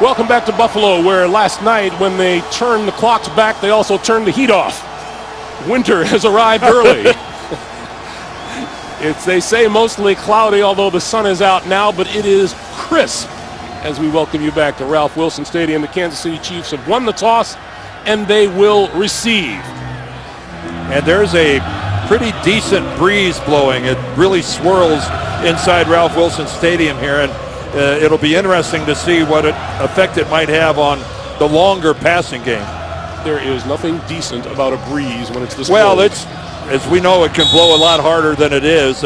Welcome back to Buffalo, where last night when they turned the clocks back, they also turned the heat off. Winter has arrived early. It's, they say, mostly cloudy, although the sun is out now, but it is crisp as we welcome you back to Ralph Wilson Stadium. The Kansas City Chiefs have won the toss, and they will receive. And there's a pretty decent breeze blowing. It really swirls inside Ralph Wilson Stadium here, and it'll be interesting to see what effect it might have on the longer passing game. There is nothing decent about a breeze when it's this well, cold. as we know, it can blow a lot harder than it is.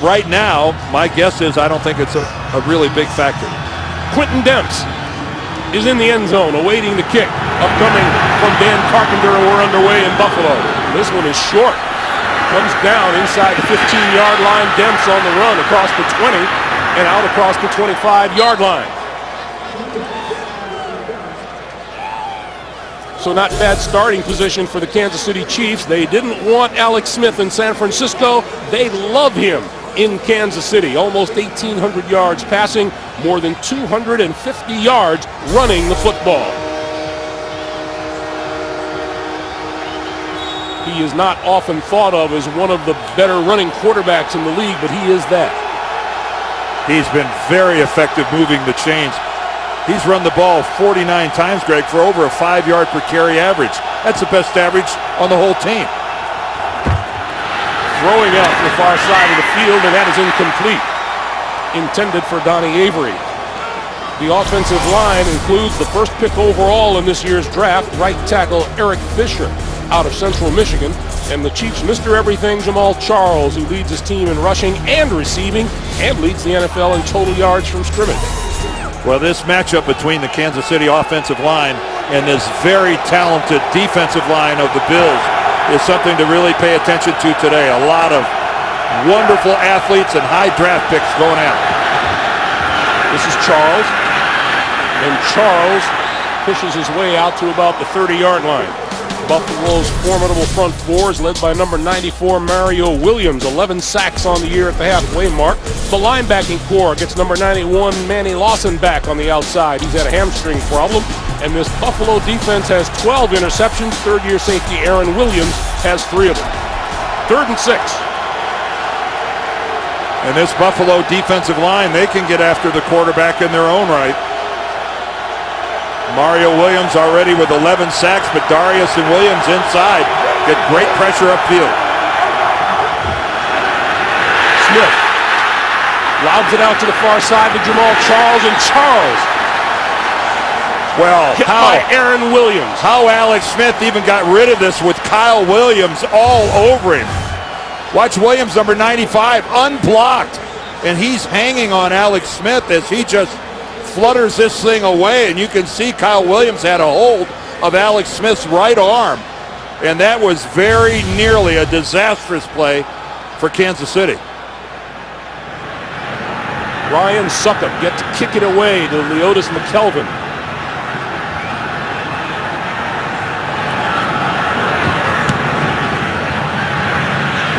Right now, my guess is I don't think it's a really big factor. Quentin Demps is in the end zone awaiting the kick. Upcoming from Dan Carpenter, and we're underway in Buffalo. This one is short. Comes down inside the 15-yard line. Demps on the run across the 20 and out across the 25-yard line. So not bad starting position for the Kansas City Chiefs. They didn't want Alex Smith in San Francisco. They love him in Kansas City. Almost 1,800 yards passing, more than 250 yards running the football. He is not often thought of as one of the better running quarterbacks in the league, but he is that. He's been very effective moving the chains. He's run the ball 49 times, Greg, for over a 5-yard per carry average. That's the best average on the whole team. Throwing out to the far side of the field, and that is incomplete. Intended for Donnie Avery. The offensive line includes the first pick overall in this year's draft, right tackle Eric Fisher out of Central Michigan, and the Chiefs' Mr. Everything Jamal Charles, who leads his team in rushing and receiving and leads the NFL in total yards from scrimmage. Well, this matchup between the Kansas City offensive line and this very talented defensive line of the Bills is something to really pay attention to today. A lot of wonderful athletes and high draft picks going out. This is Charles, and Charles pushes his way out to about the 30-yard line. Buffalo's formidable front four is led by number 94, Mario Williams, 11 sacks on the year at the halfway mark. The linebacking core gets number 91, Manny Lawson, back on the outside. He's had a hamstring problem, and this Buffalo defense has 12 interceptions. Third-year safety Aaron Williams has 3 of them. 3rd and 6. And this Buffalo defensive line, they can get after the quarterback in their own right. Mario Williams already with 11 sacks, but Darius and Williams inside get great pressure upfield. Smith lobs it out to the far side to Jamal Charles, and Charles hit by Aaron Williams. How Alex Smith even got rid of this with Kyle Williams all over him. Watch Williams, number 95, unblocked, and he's hanging on Alex Smith as he just flutters this thing away, and you can see Kyle Williams had a hold of Alex Smith's right arm, and that was very nearly a disastrous play for Kansas City. Ryan Succop gets to kick it away to Leotis McKelvin.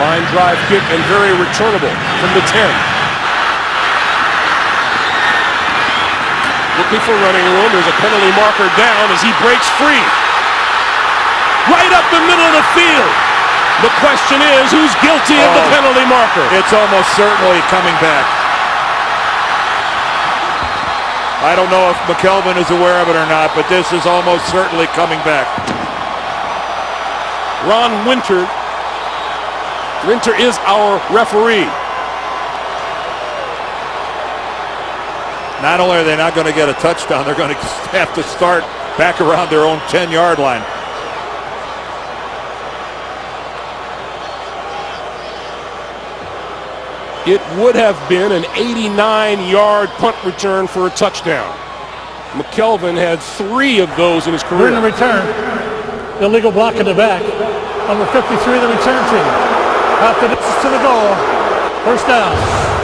Line drive kick and very returnable from the 10. Looking for running room. There's a penalty marker down as he breaks free. Right up the middle of the field. The question is, who's guilty of the penalty marker? It's almost certainly coming back. I don't know if McKelvin is aware of it or not, but this is almost certainly coming back. Ron Winter. Winter is our referee. Not only are they not going to get a touchdown, they're going to have to start back around their own 10-yard line. It would have been an 89-yard punt return for a touchdown. McKelvin had 3 of those in his career. During the return, illegal block in the back. Number 53, the return team. After this to the goal, first down.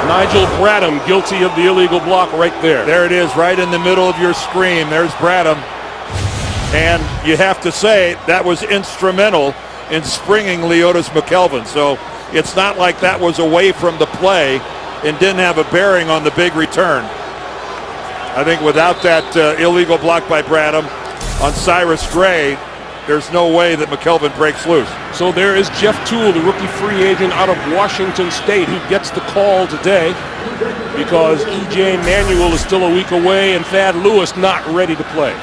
Nigel Bradham guilty of the illegal block right there. There it is, right in the middle of your screen. There's Bradham. And you have to say that was instrumental in springing Leotis McKelvin. So it's not like that was away from the play and didn't have a bearing on the big return. I think without that illegal block by Bradham on Cyrus Gray, there's no way that McKelvin breaks loose. So there is Jeff Toole, the rookie free agent out of Washington State, who gets the call today because E.J. Manuel is still a week away and Thad Lewis not ready to play.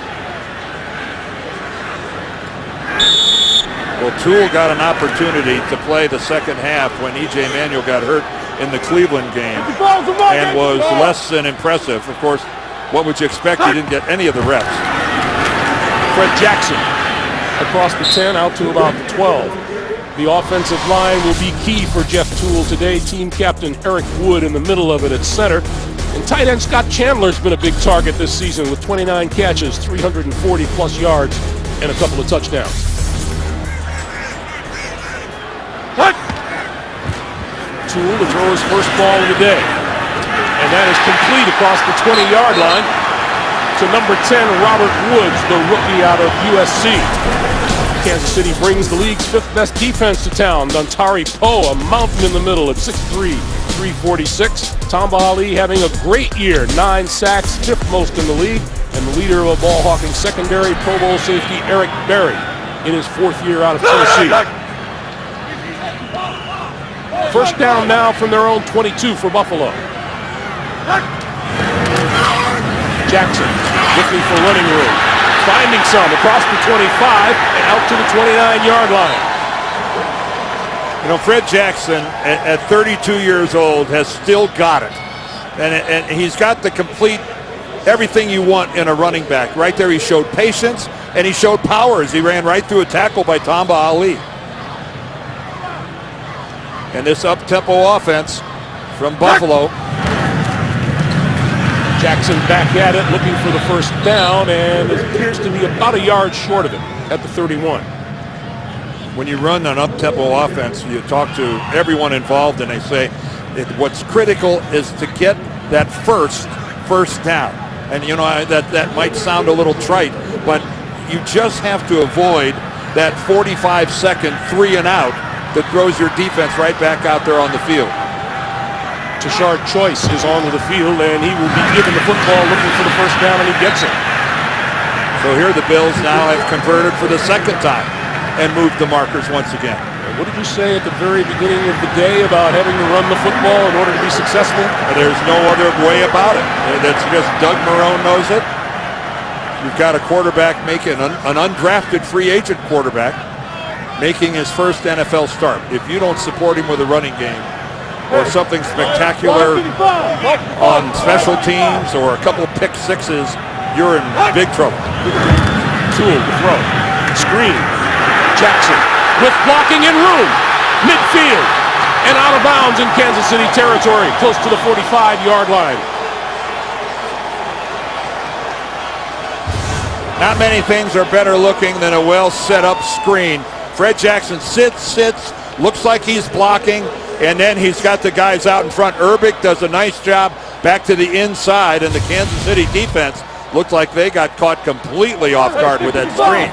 Well, Toole got an opportunity to play the second half when E.J. Manuel got hurt in the Cleveland game and was less than impressive. Of course, what would you expect? He didn't get any of the reps. Fred Jackson across the 10 out to about the 12. The offensive line will be key for Jeff Toole today. Team captain Eric Wood in the middle of it at center. And tight end Scott Chandler's been a big target this season with 29 catches, 340 plus yards, and a couple of touchdowns. Toole to throw his first ball of the day. And that is complete across the 20-yard line to number 10, Robert Woods, the rookie out of USC. Kansas City brings the league's fifth best defense to town. Dontari Poe, a mountain in the middle at 6'3", 346. Tamba Ali having a great year, 9 sacks, fifth most in the league. And the leader of a ball-hawking secondary, Pro Bowl safety Eric Berry, in his 4th year out of Tennessee. First down now from their own 22 for Buffalo. Jackson looking for running room. Finding some across the 25 and out to the 29-yard line. You know, Fred Jackson at 32 years old has still got it. And he's got the complete everything you want in a running back. Right there he showed patience and he showed power as he ran right through a tackle by Tamba Ali. And this up-tempo offense from Buffalo. Jackson back at it, looking for the first down, and it appears to be about a yard short of it at the 31. When you run an up-tempo offense, you talk to everyone involved, and they say what's critical is to get that first down. And you know that might sound a little trite, but you just have to avoid that 45-second 3 and out that throws your defense right back out there on the field. Tashard Choice is onto the field, and he will be given the football, looking for the first down, and he gets it. So here the Bills now have converted for the second time and moved the markers once again. And what did you say at the very beginning of the day about having to run the football in order to be successful? There's no other way about it. That's just Doug Marrone knows it. You've got a quarterback making an undrafted free agent quarterback making his first NFL start. If you don't support him with a running game or something spectacular on special teams or a couple of pick sixes, you're in big trouble. Toole to throw. Screen. Jackson with blocking and room. Midfield. And out of bounds in Kansas City territory, close to the 45-yard line. Not many things are better looking than a well set up screen. Fred Jackson sits, looks like he's blocking, and then he's got the guys out in front. Urbik does a nice job back to the inside, and the Kansas City defense looked like they got caught completely off guard with that screen.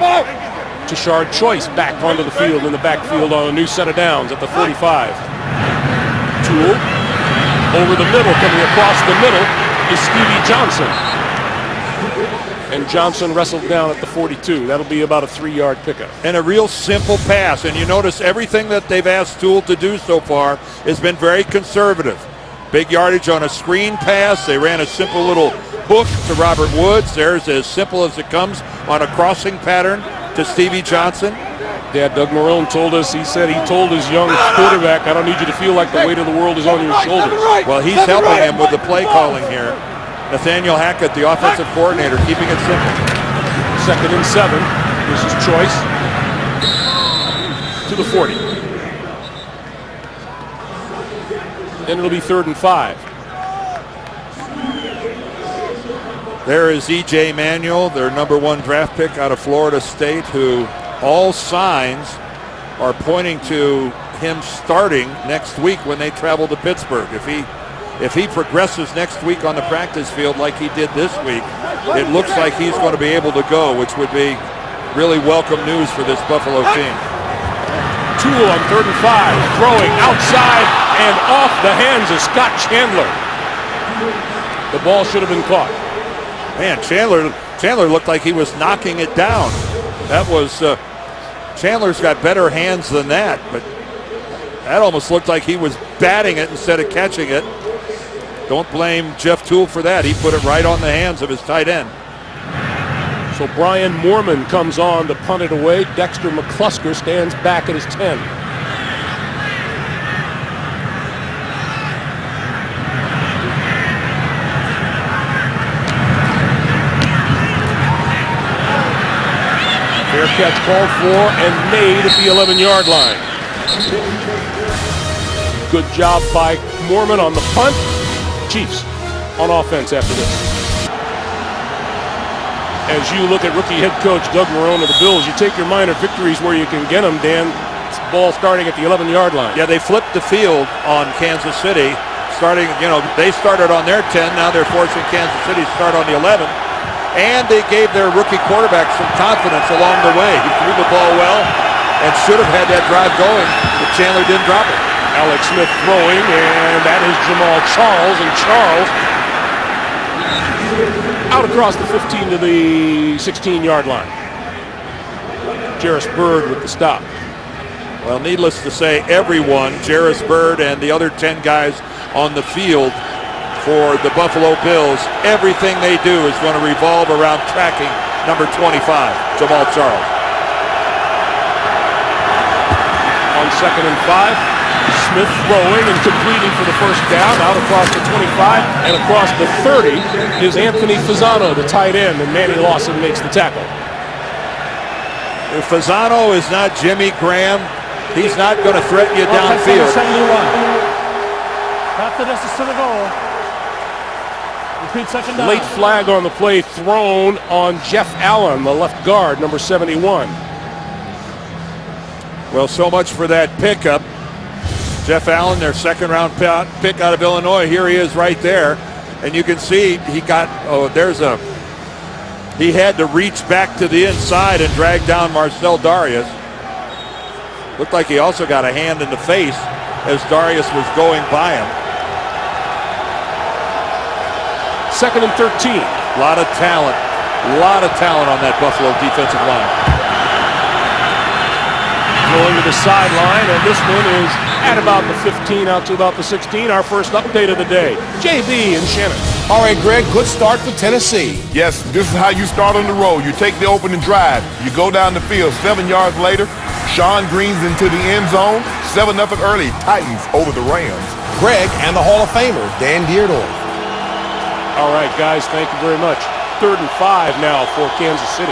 Tashard Choice back onto the field in the backfield on a new set of downs at the 45. Toole over the middle, coming across the middle is Stevie Johnson. And Johnson wrestled down at the 42. That'll be about a 3-yard pickup. And a real simple pass. And you notice everything that they've asked Toole to do so far has been very conservative. Big yardage on a screen pass. They ran a simple little hook to Robert Woods. There's as simple as it comes on a crossing pattern to Stevie Johnson. Dad Doug Marrone told us, he said he told his young quarterback, I don't need you to feel like the weight of the world is on your shoulders. Well, he's helping him with the play calling here. Nathaniel Hackett, the offensive coordinator, keeping it simple. 2nd and 7. This is Choice to the 40. Then it'll be 3rd and 5. There is E.J. Manuel, their number 1 draft pick out of Florida State, who all signs are pointing to him starting next week when they travel to Pittsburgh. If he progresses next week on the practice field like he did this week, it looks like he's going to be able to go, which would be really welcome news for this Buffalo team. Toole on 3rd and 5, throwing outside and off the hands of Scott Chandler. The ball should have been caught. Man, Chandler looked like he was knocking it down. That was Chandler's got better hands than that, but that almost looked like he was batting it instead of catching it. Don't blame Jeff Toole for that. He put it right on the hands of his tight end. So Brian Moorman comes on to punt it away. Dexter McClusker stands back at his 10. Fair catch called for and made at the 11-yard line. Good job by Moorman on the punt. Chiefs on offense after this. As you look at rookie head coach Doug Marrone of the Bills, you take your minor victories where you can get them, Dan. It's ball starting at the 11-yard line. Yeah, they flipped the field on Kansas City. They started on their 10. Now they're forcing Kansas City to start on the 11. And they gave their rookie quarterback some confidence along the way. He threw the ball well and should have had that drive going, but Chandler didn't drop it. Alex Smith throwing, and that is Jamal Charles. And Charles out across the 15 to the 16-yard line. Jairus Byrd with the stop. Well, needless to say, everyone, Jairus Byrd and the other 10 guys on the field for the Buffalo Bills, everything they do is going to revolve around tracking number 25, Jamal Charles. On 2nd and 5, Smith throwing and completing for the first down, out across the 25 and across the 30 is Anthony Fasano, the tight end, and Manny Lawson makes the tackle. If Fasano is not Jimmy Graham, he's not going to threaten you downfield. 71. After this is to the goal. Repeat second down. Late flag on the play thrown on Jeff Allen, the left guard, number 71. Well, so much for that pickup. Jeff Allen, their second-round pick out of Illinois. Here he is right there. And you can see he had to reach back to the inside and drag down Marcel Darius. Looked like he also got a hand in the face as Darius was going by him. 2nd and 13. A lot of talent on that Buffalo defensive line. Going to the sideline, and this one is at about the 15, out to about the 16. Our first update of the day. JB and Shannon. All right, Greg, good start for Tennessee. Yes, this is how you start on the road. You take the opening drive. You go down the field. 7 yards later, Sean Green's into the end zone. 7-0 early. Titans over the Rams. Greg and the Hall of Famer, Dan Dierdorf. All right, guys, thank you very much. 3rd and 5 now for Kansas City.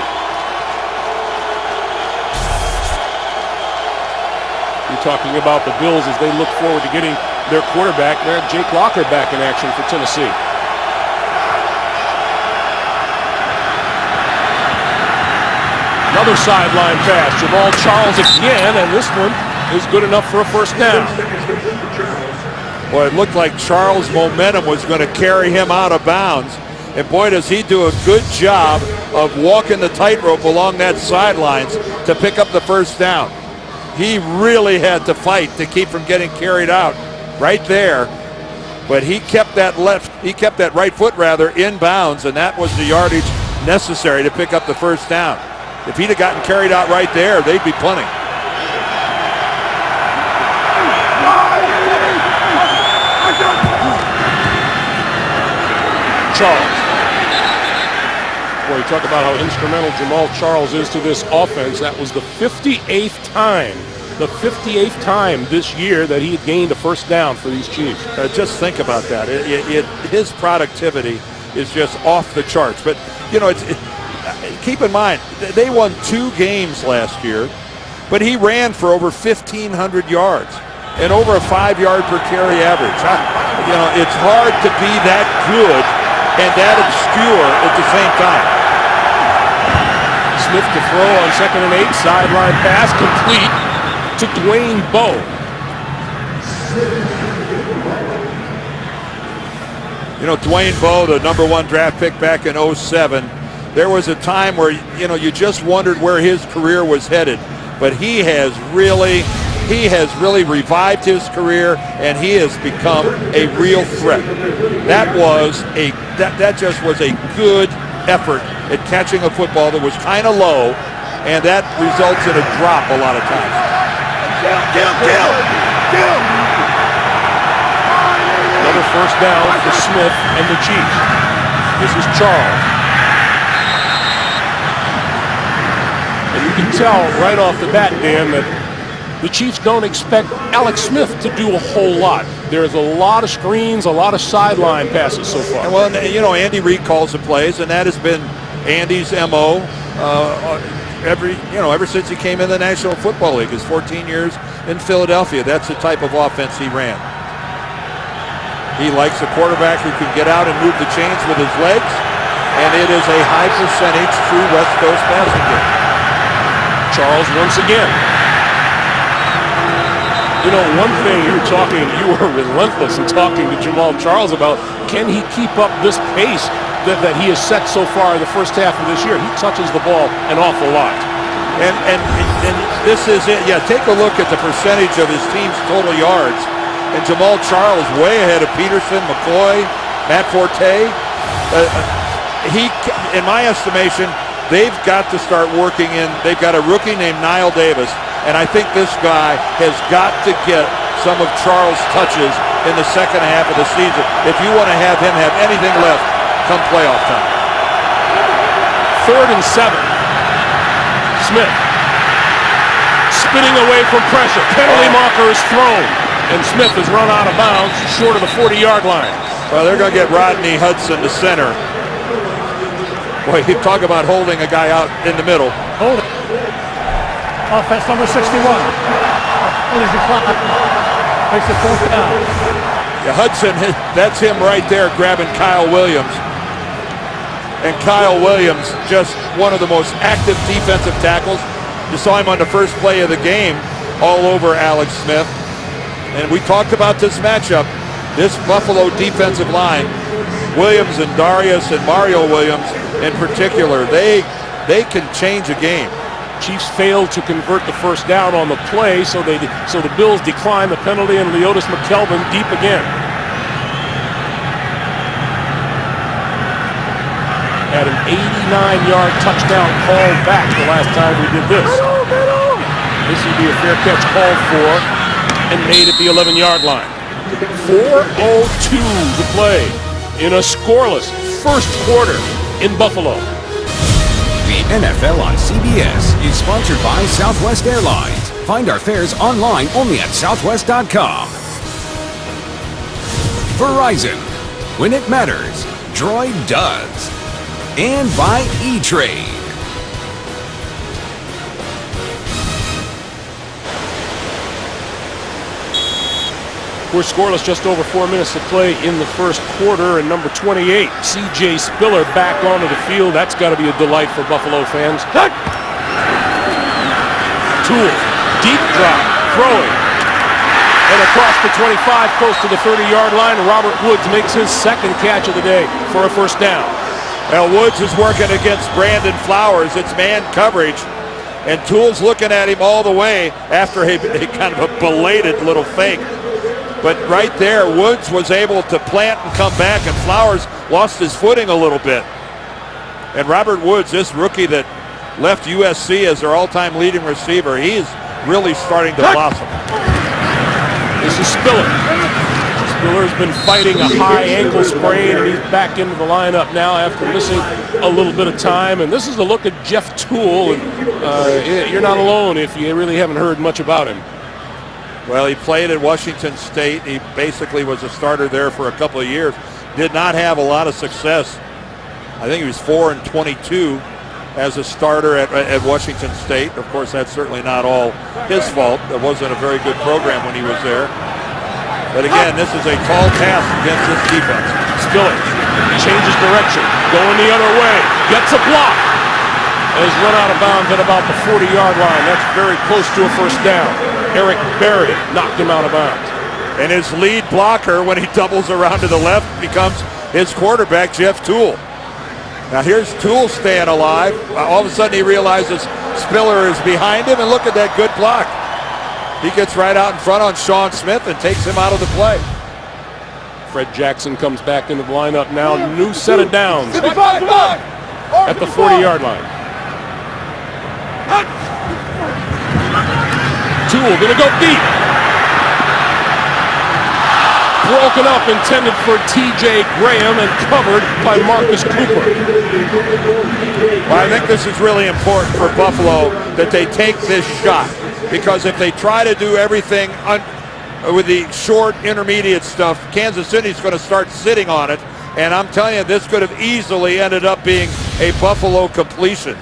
You're talking about the Bills as they look forward to getting their quarterback. They have Jake Locker back in action for Tennessee. Another sideline pass. Jamal Charles again, and this one is good enough for a first down. Well, it looked like Charles' momentum was going to carry him out of bounds. And boy, does he do a good job of walking the tightrope along that sidelines to pick up the first down. He really had to fight to keep from getting carried out right there. But he kept that right foot in bounds, and that was the yardage necessary to pick up the first down. If he'd have gotten carried out right there, they'd be punting. Charles. Boy, you talk about how instrumental Jamal Charles is to this offense. That was the 58th time this year that he had gained a first down for these Chiefs. Just think about that. His productivity is just off the charts. But, keep in mind, they won 2 games last year, but he ran for over 1,500 yards and over a 5-yard per carry average. It's hard to be that good and that obscure at the same time. Smith to throw on 2nd and 8, sideline pass complete to Dwayne Bowe. Dwayne Bowe, the number 1 draft pick back in 2007, there was a time where, you just wondered where his career was headed. But he has really revived his career, and he has become a real threat. That just was a good effort at catching a football that was kind of low, and that results in a drop a lot of times. Another first down for Smith and the Chiefs. This is Charles. And you can tell right off the bat, Dan, that the Chiefs don't expect Alex Smith to do a whole lot. There's a lot of screens, a lot of sideline passes so far. Well, you know, Andy Reid calls the plays, and that has been Andy's MO ever since he came in the National Football League. His 14 years in Philadelphia, that's the type of offense he ran. He likes a quarterback who can get out and move the chains with his legs, and it is a high percentage true West Coast passing game. Charles once again. You know, one thing you were relentless in talking to Jamaal Charles about, can he keep up this pace that he has set so far in the first half of this year? He touches the ball an awful lot. And this is it. Yeah, take a look at the percentage of his team's total yards. And Jamaal Charles way ahead of Peterson, McCoy, Matt Forte. In my estimation, they've got to start working in. They've got a rookie named Niall Davis, and I think this guy has got to get some of Charles' touches in the second half of the season if you want to have him have anything left come playoff time. 3rd and 7. Smith spinning away from pressure. Penalty marker is thrown, and Smith has run out of bounds short of the 40-yard line. Well, they're going to get Rodney Hudson to center. Boy, you talk about holding a guy out in the middle. Hold it. Offense number 61. What is the clock? Makes it 4th down. Yeah, Hudson, that's him right there grabbing Kyle Williams. And Kyle Williams, just one of the most active defensive tackles. You saw him on the first play of the game all over Alex Smith. And we talked about this matchup. This Buffalo defensive line, Williams and Darius and Mario Williams in particular, they can change a game. Chiefs failed to convert the first down on the play, so the Bills decline the penalty, and Leotis McKelvin deep again. Had an 89-yard touchdown call back the last time we did this. This would be a fair catch called for and made at the 11-yard line. 4:02 to play in a scoreless first quarter in Buffalo. The NFL on CBS is sponsored by Southwest Airlines. Find our fares online only at southwest.com. Verizon. When it matters, Droid does. And by E-Trade. We're scoreless, just over 4 minutes to play in the first quarter, and number 28, C.J. Spiller, back onto the field. That's got to be a delight for Buffalo fans. Tool, deep drop, throwing, and across the 25, close to the 30-yard line. Robert Woods makes his second catch of the day for a first down. Now Woods is working against Brandon Flowers. It's man coverage, and Toole's looking at him all the way after a kind of a belated little fake. But right there, Woods was able to plant and come back, and Flowers lost his footing a little bit. And Robert Woods, this rookie that left USC as their all-time leading receiver, he's really starting to blossom. This is Spiller. Spiller's been fighting a high ankle sprain, and he's back into the lineup now after missing a little bit of time. And this is a look at Jeff Toole. And, you're not alone if you really haven't heard much about him. Well, he played at Washington State. He basically was a starter there for a couple of years. Did not have a lot of success. I think he was 4-22 as a starter at Washington State. Of course, that's certainly not all his fault. It wasn't a very good program when he was there. But again, this is a tall task against this defense. Spiller changes direction, going the other way, gets a block, and is run out of bounds at about the 40-yard line. That's very close to a first down. Eric Berry knocked him out of bounds. And his lead blocker, when he doubles around to the left, becomes his quarterback, Jeff Toole. Now here's Toole staying alive. All of a sudden he realizes Spiller is behind him, and look at that good block. He gets right out in front on Sean Smith and takes him out of the play. Fred Jackson comes back into the lineup now. New set of downs. at the 40-yard line. Toole gonna go deep. Broken up, intended for T.J. Graham and covered by Marcus Cooper. Well, I think this is really important for Buffalo that they take this shot, because if they try to do everything with the short intermediate stuff, Kansas City's going to start sitting on it, and I'm telling you, this could have easily ended up being a Buffalo completion.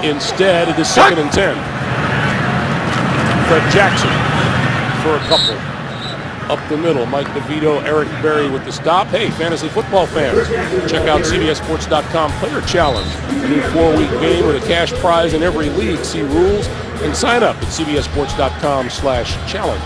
Instead, it is 2nd and 10. Fred Jackson for a couple. Up the middle, Mike DeVito, Eric Berry with the stop. Hey, fantasy football fans, check out CBSSports.com Player Challenge. A new 4-week game with a cash prize in every league. See rules and sign up at CBSSports.com/challenge.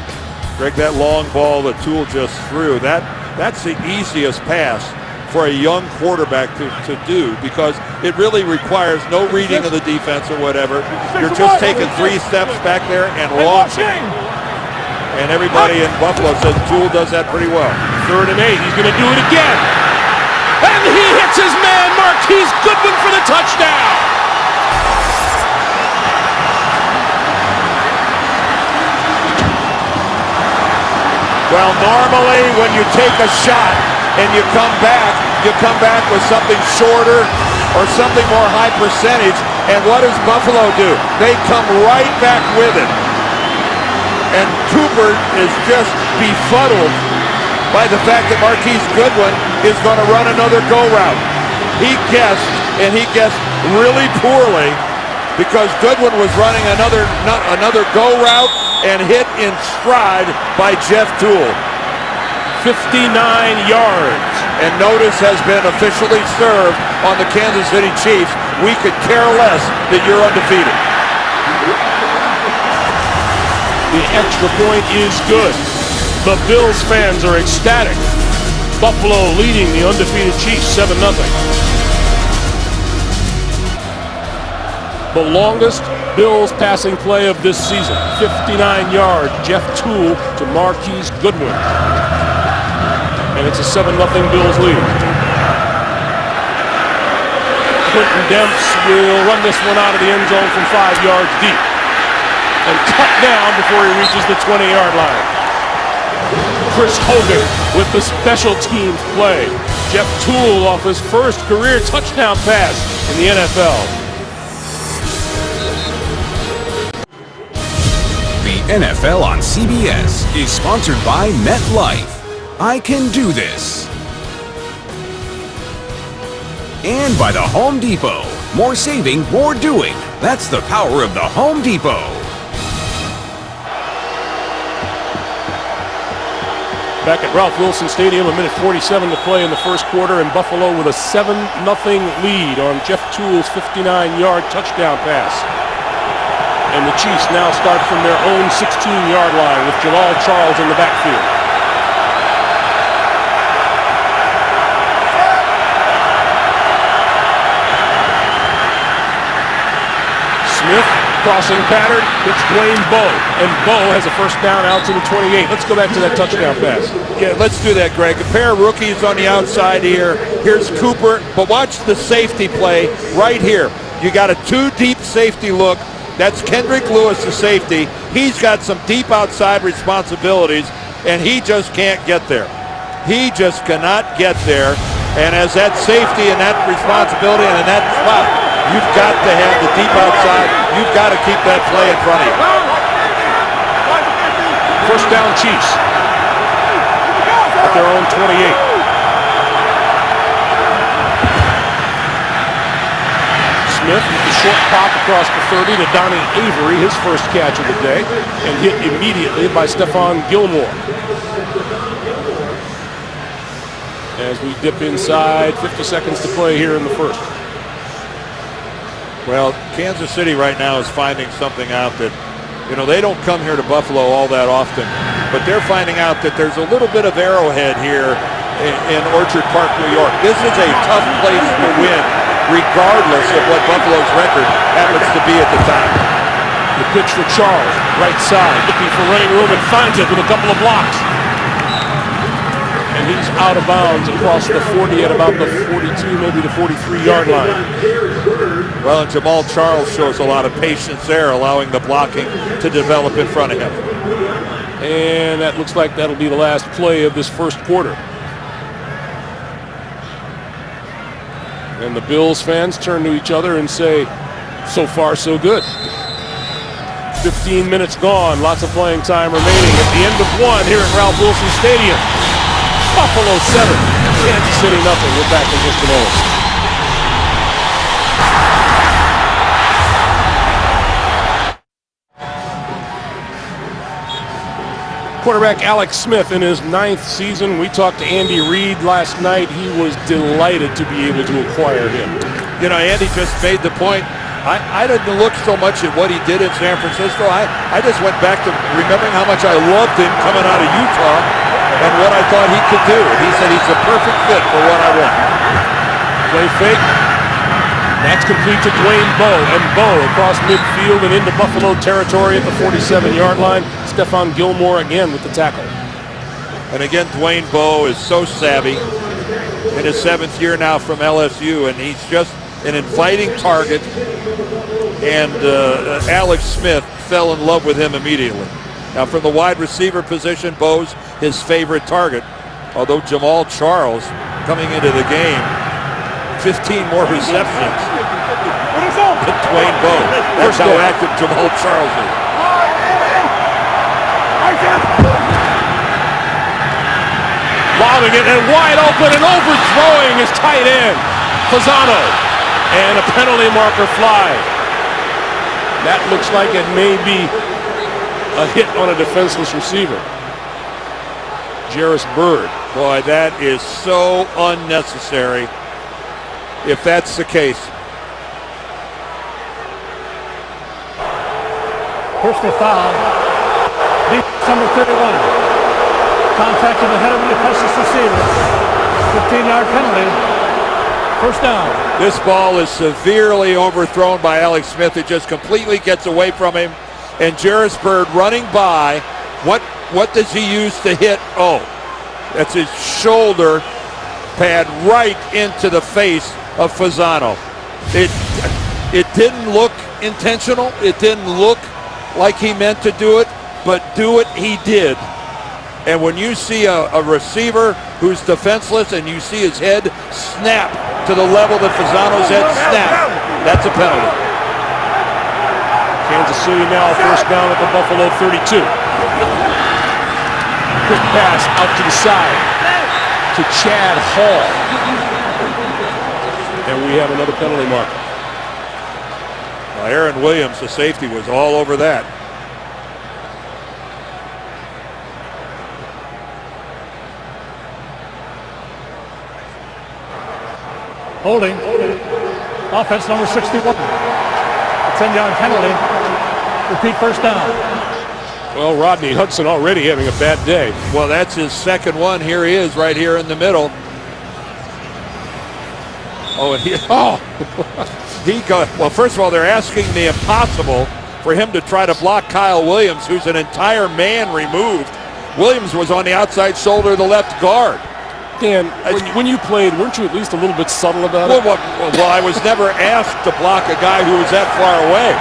Greg, that long ball that Toole just threw, that's the easiest pass for a young quarterback to do, because it really requires no reading of the defense or whatever. You're just taking 3 steps back there and launching. And everybody in Buffalo says Toole does that pretty well. 3rd and 8. He's going to do it again. And he hits his man, Marquise Goodwin, for the touchdown. Well, normally when you take a shot and you come back with something shorter or something more high percentage. And what does Buffalo do? They come right back with it. And Cooper is just befuddled by the fact that Marquise Goodwin is going to run another go route. He guessed, and he guessed really poorly, because Goodwin was running another go route and hit in stride by Jeff Toole. 59 yards. And notice has been officially served on the Kansas City Chiefs. We could care less that you're undefeated. The extra point is good. The Bills fans are ecstatic. Buffalo leading the undefeated Chiefs 7-0. The longest Bills passing play of this season. 59 yards, Jeff Toole to Marquise Goodwin. And it's a 7-0 Bills lead. Quentin Demps will run this one out of the end zone from 5 yards deep. And cut down before he reaches the 20-yard line. Chris Hogan with the special teams play. Jeff Toole off his first career touchdown pass in the NFL. The NFL on CBS is sponsored by MetLife. I can do this. And by the Home Depot. More saving, more doing. That's the power of the Home Depot. Back at Ralph Wilson Stadium, 1:47 to play in the first quarter, and Buffalo with a 7-0 lead on Jeff Toole's 59-yard touchdown pass. And the Chiefs now start from their own 16-yard line with Jamaal Charles in the backfield. Smith, crossing pattern, hits Dwayne Bowe. And Bowe has a first down out to the 28. Let's go back to that touchdown pass. Yeah, let's do that, Greg. A pair of rookies on the outside here. Here's Cooper, but watch the safety play right here. You got a 2-deep safety look. That's Kendrick Lewis, the safety. He's got some deep outside responsibilities, and he just can't get there. He just cannot get there. And as that safety and that responsibility and in that spot, you've got to have the deep outside. You've got to keep that play in front of you. First down Chiefs at their own 28. Smith with the short pop across the 30 to Donnie Avery, his first catch of the day, and hit immediately by Stephon Gilmore. As we dip inside, 50 seconds to play here in the first. Well, Kansas City right now is finding something out that, you know, they don't come here to Buffalo all that often, but they're finding out that there's a little bit of Arrowhead here in Orchard Park, New York. This is a tough place to win, regardless of what Buffalo's record happens to be at the time. The pitch for Charles, right side, looking for running room and finds it with a couple of blocks. and he's out of bounds across the 40 at about the 42, maybe the 43-yard line. Well, and Jamal Charles shows a lot of patience there, allowing the blocking to develop in front of him. And that looks like that'll be the last play of this first quarter. And the Bills fans turn to each other and say, so far so good. 15 minutes gone, lots of playing time remaining at the end of one here at Ralph Wilson Stadium. Buffalo 7, Kansas City nothing. We're back in just a moment. Quarterback Alex Smith in his 9th season. We talked to Andy Reid last night. He was delighted to be able to acquire him. You know, Andy just made the point. I didn't look so much at what he did in San Francisco. I just went back to remembering how much I loved him coming out of Utah and what I thought he could do. And he said he's a perfect fit for what I want. Play fake. That's complete to Dwayne Bowe. And Bowe across midfield and into Buffalo territory at the 47-yard line. Stephon Gilmore again with the tackle. And again, Dwayne Bowe is so savvy in his 7th year now from LSU, and he's just an inviting target. And Alex Smith fell in love with him immediately. Now from the wide receiver position, Bowe's his favorite target. Although Jamal Charles coming into the game, 15 more receptions than Dwayne Bowe. That's how active Jamal Charles is. Lobbing it and wide open and overthrowing his tight end, Fasano. And a penalty marker fly. That looks like it may be a hit on a defenseless receiver. Jairus Byrd. Boy, that is so unnecessary if that's the case. Personal foul. Number 31. Contact in the head of the defenseless receiver. 15-yard penalty. First down. This ball is severely overthrown by Alex Smith. It just completely gets away from him. And Jairus Byrd running by. What does he use to hit? Oh, that's his shoulder pad right into the face of Fasano. It didn't look intentional. It didn't look like he meant to do it, but do it he did. And when you see a receiver who's defenseless and you see his head snap to the level that Fasano's head snapped, that's a penalty. Kansas City now first down at the Buffalo 32. Quick pass out to the side to Chad Hall. And we have another penalty mark. Well, Aaron Williams, the safety, was all over that. Holding. Offense number 61. A 10-yard penalty. Repeat first down. Well, Rodney Hudson already having a bad day. Well, that's his second one. Here he is right here in the middle. Oh, and he got, well, first of all, they're asking the impossible for him to try to block Kyle Williams, who's an entire man removed. Williams was on the outside shoulder of the left guard. Dan, when you played, weren't you at least a little bit subtle about it? Well, I was never asked to block a guy who was that far away.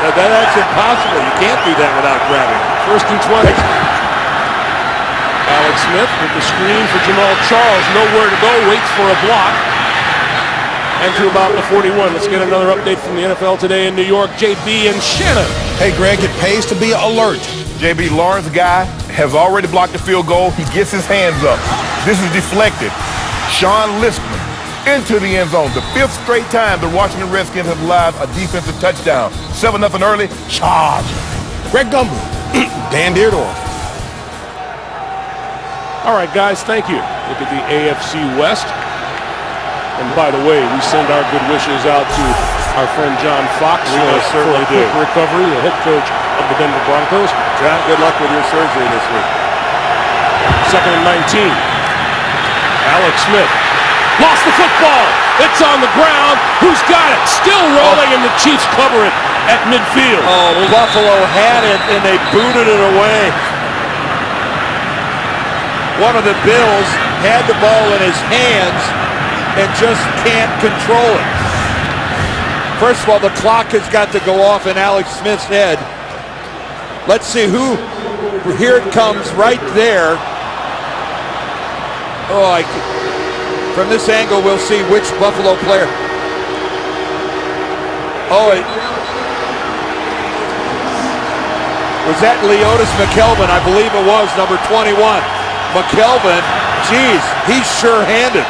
That's impossible. You can't do that without grabbing. First and 20. Alex Smith with the screen for Jamal Charles. Nowhere to go. Waits for a block. And to about the 41. Let's get another update from the NFL Today in New York. JB and Shannon. Hey, Greg, it pays to be alert. JB, Lawrence guy has already blocked the field goal. He gets his hands up. This is deflected. Sean Liskman into the end zone. The 5th straight time the Washington Redskins have allowed a defensive touchdown. 7-0 early. Charge. Greg Gumbel, Dan Deerdorf. All right, guys, thank you. Look at the AFC West. And by the way, we send our good wishes out to our friend John Fox. We certainly do. Quick recovery, the head coach of the Denver Broncos. John, good luck with your surgery this week. 2nd and 19. Alex Smith lost the football. It's on the ground. Who's got it? Still rolling, and the Chiefs cover it at midfield. Oh, Buffalo had it, and they booted it away. one of the Bills had the ball in his hands and just can't control it. First of all, the clock has got to go off in Alex Smith's head. Let's see who. Here it comes right there. Oh, from this angle, we'll see which Buffalo player. Oh, was that Leotis McKelvin? I believe it was, number 21. McKelvin, geez, he's sure-handed.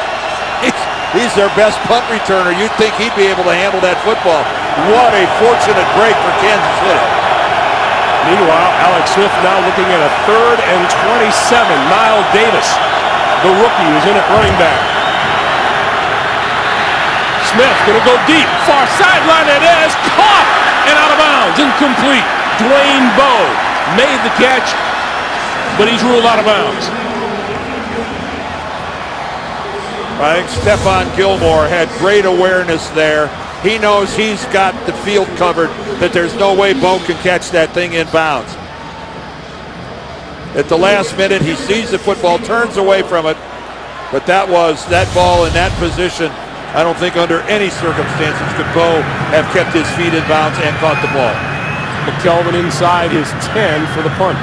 He's their best punt returner. You'd think he'd be able to handle that football. What a fortunate break for Kansas City. Meanwhile, Alex Smith now looking at a 3rd and 27. Niall Davis, the rookie, is in at running back. Smith going to go deep. Far sideline it is. Caught and out of bounds. Incomplete. Dwayne Bowe made the catch, but he's ruled out of bounds. I think Stephon Gilmore had great awareness there. He knows he's got the field covered, that there's no way Bowe can catch that thing in bounds. At the last minute, he sees the football, turns away from it, but that ball in that position, I don't think under any circumstances could Bowe have kept his feet in bounds and caught the ball. McKelvin inside his 10 for the punt.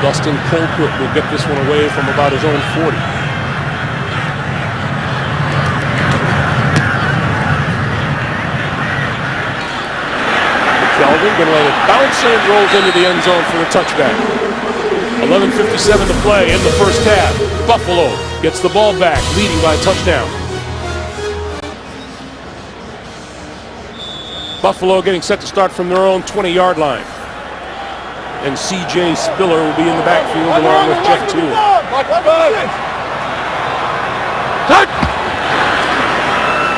Dustin Colquitt will get this one away from about his own 40. McKelvin going to let it bounce and rolls into the end zone for the touchback. 11:57 to play in the first half. Buffalo gets the ball back, leading by a touchdown. Buffalo getting set to start from their own 20-yard line. And C.J. Spiller will be in the backfield along with Jeff Toole.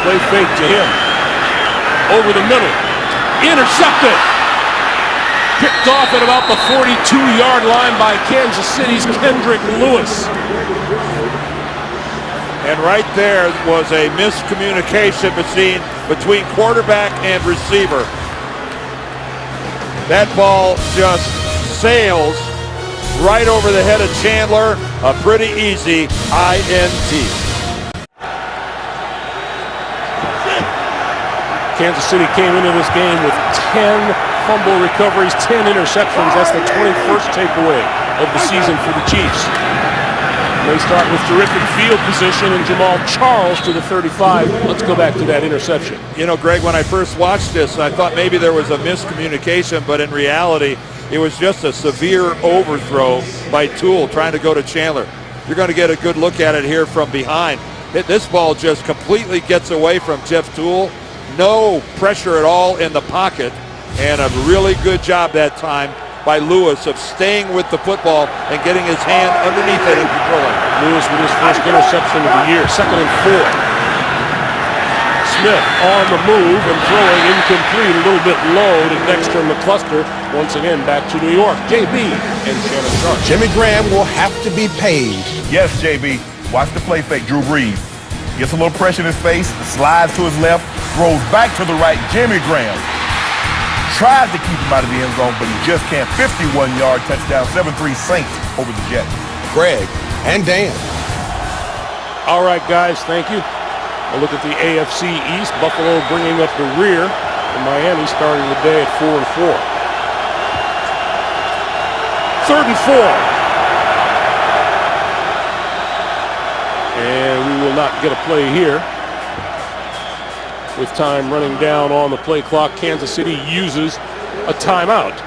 Play fake to him. Over the middle. Intercepted. Picked off at about the 42-yard line by Kansas City's Kendrick Lewis. And right there was a miscommunication between quarterback and receiver. That ball just sails right over the head of Chandler. A pretty easy INT. Kansas City came into this game with 10 fumble recoveries, 10 interceptions. That's the 21st takeaway of the season for the Chiefs. They start with terrific field position and Jamal Charles to the 35. Let's go back to that interception. You know, Greg, when I first watched this, I thought maybe there was a miscommunication, but in reality, it was just a severe overthrow by Toole trying to go to Chandler. You're going to get a good look at it here from behind. This ball just completely gets away from Jeff Toole. No pressure at all in the pocket, and a really good job that time by Lewis of staying with the football and getting his hand underneath it and controlling. Lewis with his first interception of the year, 2nd and 4. Smith on the move and throwing incomplete, a little bit low to Dexter McCluster. Once again, back to New York. JB and Shannon Sharp. Jimmy Graham will have to be paid. Yes, JB. Watch the play fake. Drew Brees gets a little pressure in his face, slides to his left, throws back to the right. Jimmy Graham tries to keep him out of the end zone, but he just can't. 51-yard touchdown, 7-3 Saints over the Jets. Greg and Dan. All right, guys, thank you. A look at the AFC East. Buffalo bringing up the rear, and Miami starting the day at 4-4. 3rd and 4. And we will not get a play here. With time running down on the play clock, Kansas City uses a timeout.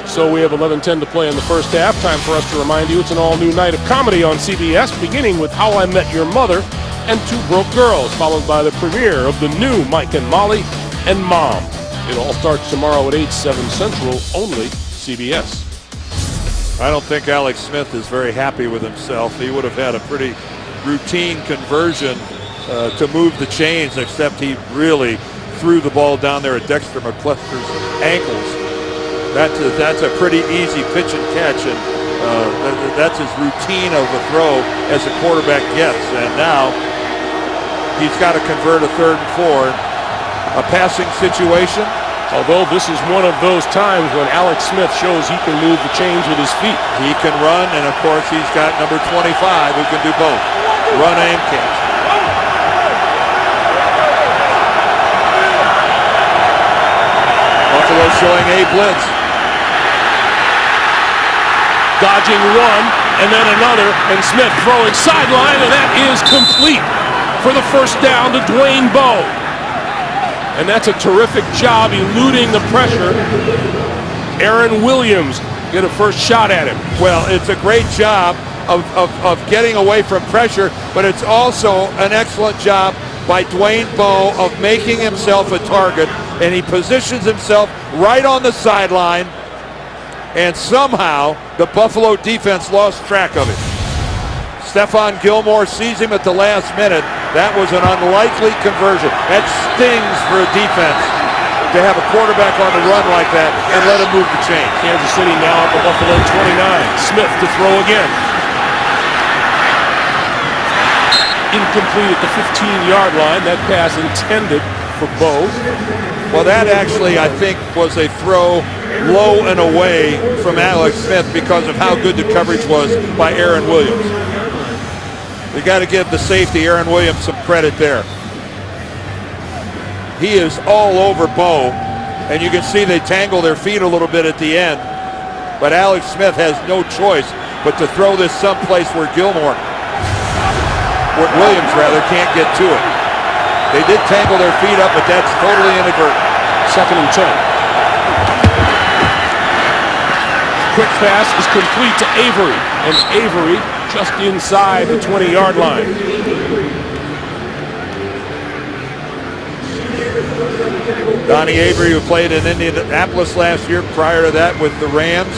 So we have 11:10 to play in the first half. Time for us to remind you it's an all-new night of comedy on CBS, beginning with How I Met Your Mother and Two Broke Girls, followed by the premiere of the new Mike and Molly and Mom. It all starts tomorrow at 8, 7 Central, only CBS. I don't think Alex Smith is very happy with himself. He would have had a pretty routine conversion to move the chains, except he really threw the ball down there at Dexter McCluster's ankles. That's a pretty easy pitch and catch, and that's as routine of a throw as a quarterback gets. And now he's got to convert a 3rd and 4. A passing situation. Although this is one of those times when Alex Smith shows he can move the chains with his feet. He can run, and of course he's got number 25 who can do both. Run and catch. Buffalo showing a blitz. Dodging one, and then another, and Smith throwing sideline, and that is complete for the first down to Dwayne Bowe. And that's a terrific job eluding the pressure. Aaron Williams get a first shot at him. Well, it's a great job of getting away from pressure, but it's also an excellent job by Dwayne Bowe of making himself a target, and he positions himself right on the sideline, and somehow the Buffalo defense lost track of it. Stephon Gilmore sees him at the last minute. That was an unlikely conversion. That stings for a defense to have a quarterback on the run like that and let him move the chain. Kansas City now at the Buffalo 29. Smith to throw again. Incomplete at the 15-yard line. That pass intended for Bowe. Well, that actually, I think, was a throw low and away from Alex Smith because of how good the coverage was by Aaron Williams. You got to give the safety, Aaron Williams, some credit there. He is all over Bowe, and you can see they tangle their feet a little bit at the end. But Alex Smith has no choice but to throw this someplace where Williams can't get to it. They did tangle their feet up, but that's totally inadvertent. 2nd and 10. Quick pass is complete to Avery, and Avery just inside the 20-yard line. Donnie Avery, who played in Indianapolis last year, prior to that with the Rams.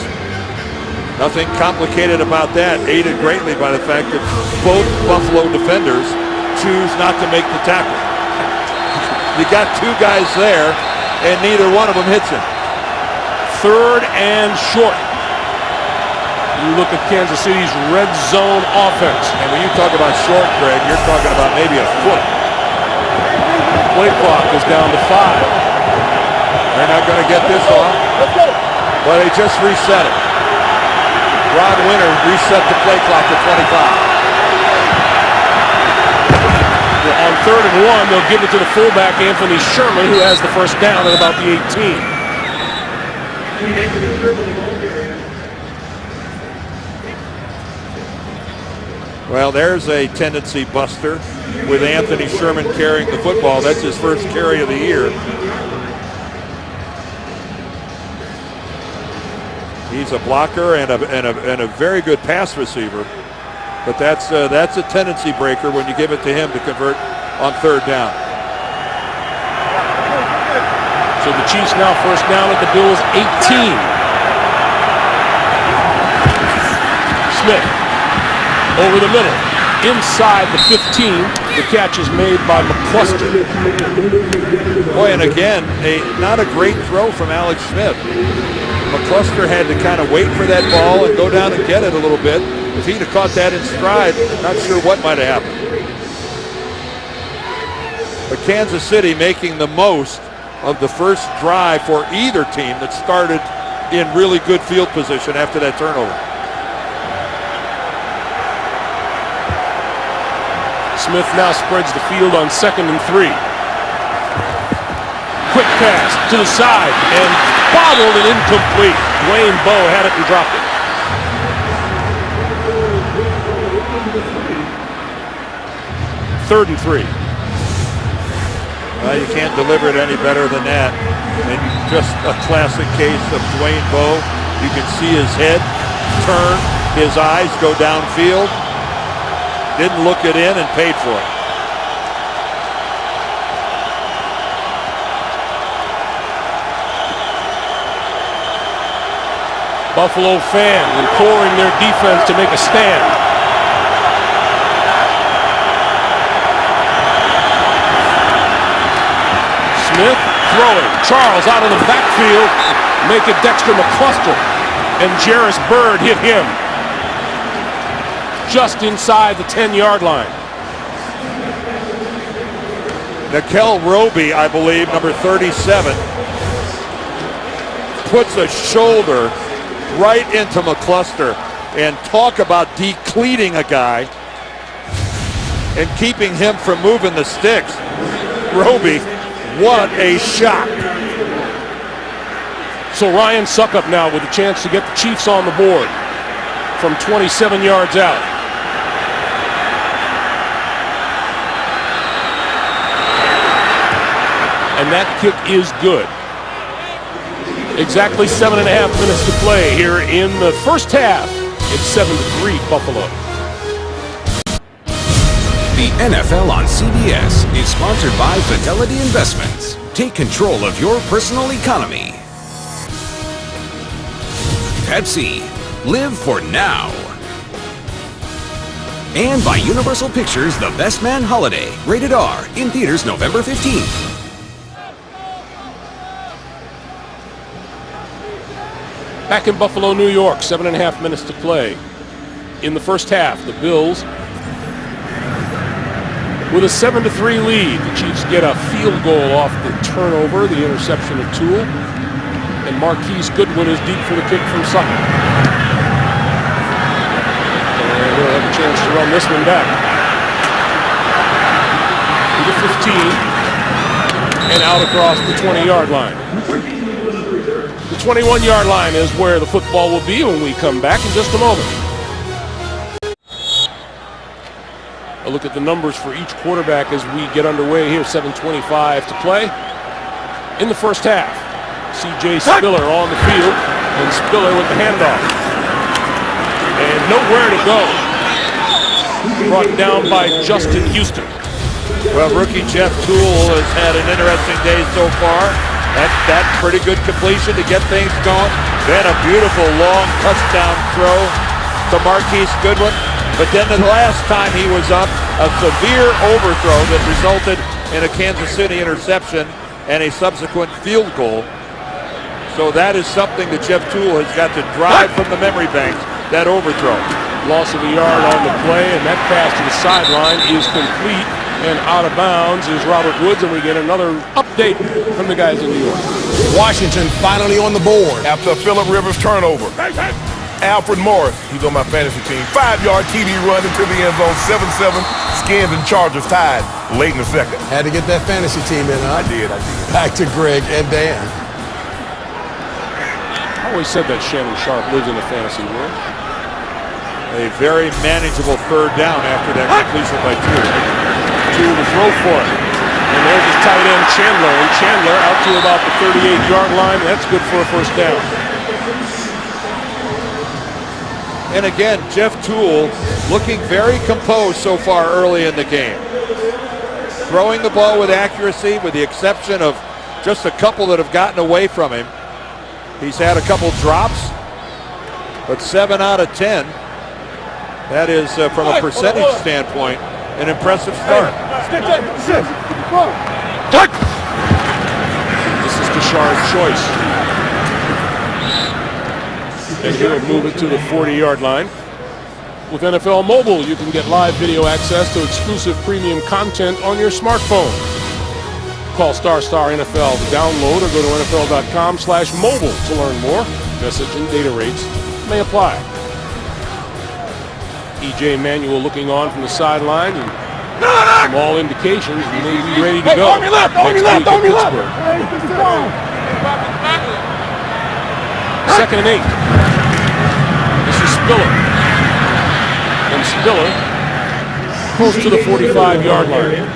Nothing complicated about that, aided greatly by the fact that both Buffalo defenders choose not to make the tackle. You got two guys there, and neither one of them hits him. 3rd and short. You look at Kansas City's red zone offense. And when you talk about short, Greg, you're talking about maybe a foot. Play clock is down to 5. They're not going to get this off. Well, they just reset it. Ron Winter reset the play clock to 25. On 3rd and 1, they'll give it to the fullback, Anthony Sherman, who has the first down at about the 18. Well, there's a tendency buster with Anthony Sherman carrying the football. That's his first carry of the year. He's a blocker and a very good pass receiver. But that's a tendency breaker when you give it to him to convert on 3rd down. So the Chiefs now first down at the Bills' 18. Smith over the middle, inside the 15. The catch is made by McCluster. Boy, and again, not a great throw from Alex Smith. McCluster had to kind of wait for that ball and go down and get it a little bit. If he'd have caught that in stride, not sure what might have happened. But Kansas City making the most of the first drive for either team that started in really good field position after that turnover. Smith now spreads the field on 2nd and 3. Quick pass to the side and bobbled and incomplete. Dwayne Bowe had it and dropped it. Third and 3. Well, you can't deliver it any better than that. And just a classic case of Dwayne Bowe. You can see his head turn, his eyes go downfield. Didn't look it in and paid for it. Buffalo fans imploring their defense to make a stand. Smith throwing. Charles out of the backfield. Make it Dexter McCluster. And Jarris Byrd hit him just inside the 10-yard line. Nickel Roby, I believe, number 37, puts a shoulder right into McCluster. And talk about decleating a guy and keeping him from moving the sticks. Roby, what a shot. So Ryan Suckup now with a chance to get the Chiefs on the board from 27 yards out. And that kick is good. Exactly 7.5 minutes to play here in the first half. It's 7-3 Buffalo. The NFL on CBS is sponsored by Fidelity Investments. Take control of your personal economy. Pepsi, live for now. And by Universal Pictures, The Best Man Holiday, rated R, in theaters November 15th. Back in Buffalo, New York, 7.5 minutes to play. In the first half, the Bills with a 7-3 lead. The Chiefs get a field goal off the turnover, the interception of Toole. And Marquise Goodwin is deep for the kick from Sutton. And they'll have a chance to run this one back. To the 15 and out across the 20-yard line. The 21-yard line is where the football will be when we come back in just a moment. A look at the numbers for each quarterback as we get underway here. 7:25 to play in the first half. C.J. Spiller on the field, and Spiller with the handoff. And nowhere to go. Brought down by Justin Houston. Well, rookie Jeff Toole has had an interesting day so far. That pretty good completion to get things going. Then a beautiful long touchdown throw to Marquise Goodwin. But then the last time he was up, a severe overthrow that resulted in a Kansas City interception and a subsequent field goal. So that is something that Jeff Toole has got to drive from the memory banks, that overthrow. Loss of a yard on the play, and that pass to the sideline is complete. And out of bounds is Robert Woods, and we get another update from the guys in New York. Washington finally on the board. After a Phillip Rivers turnover. Alfred Morris, he's on my fantasy team. 5-yard TD run into the end zone. 7-7. Skins and Chargers tied late in the second. Had to get that fantasy team in, huh? I did. Back to Greg and Dan. I always said that Shannon Sharp lives in the fantasy world. A very manageable third down after that completion by Toole. To the throw for it. And there's his tight end Chandler. And Chandler out to about the 38-yard line. That's good for a first down. And again, Jeff Toole looking very composed so far early in the game. Throwing the ball with accuracy, with the exception of just a couple that have gotten away from him. He's had a couple drops, but 7 out of 10. That is, from a percentage standpoint, an impressive start. This is Deshaun's choice. And he'll move it to the 40-yard line. With NFL Mobile, you can get live video access to exclusive premium content on your smartphone. Call ** NFL to download or go to NFL.com/mobile to learn more. Message and data rates may apply. E.J. Manuel looking on from the sideline, and from all indications, he may be ready to go. On your left, on your left, on your left. 2nd and 8. This is Spiller. And Spiller close to the 45-yard line.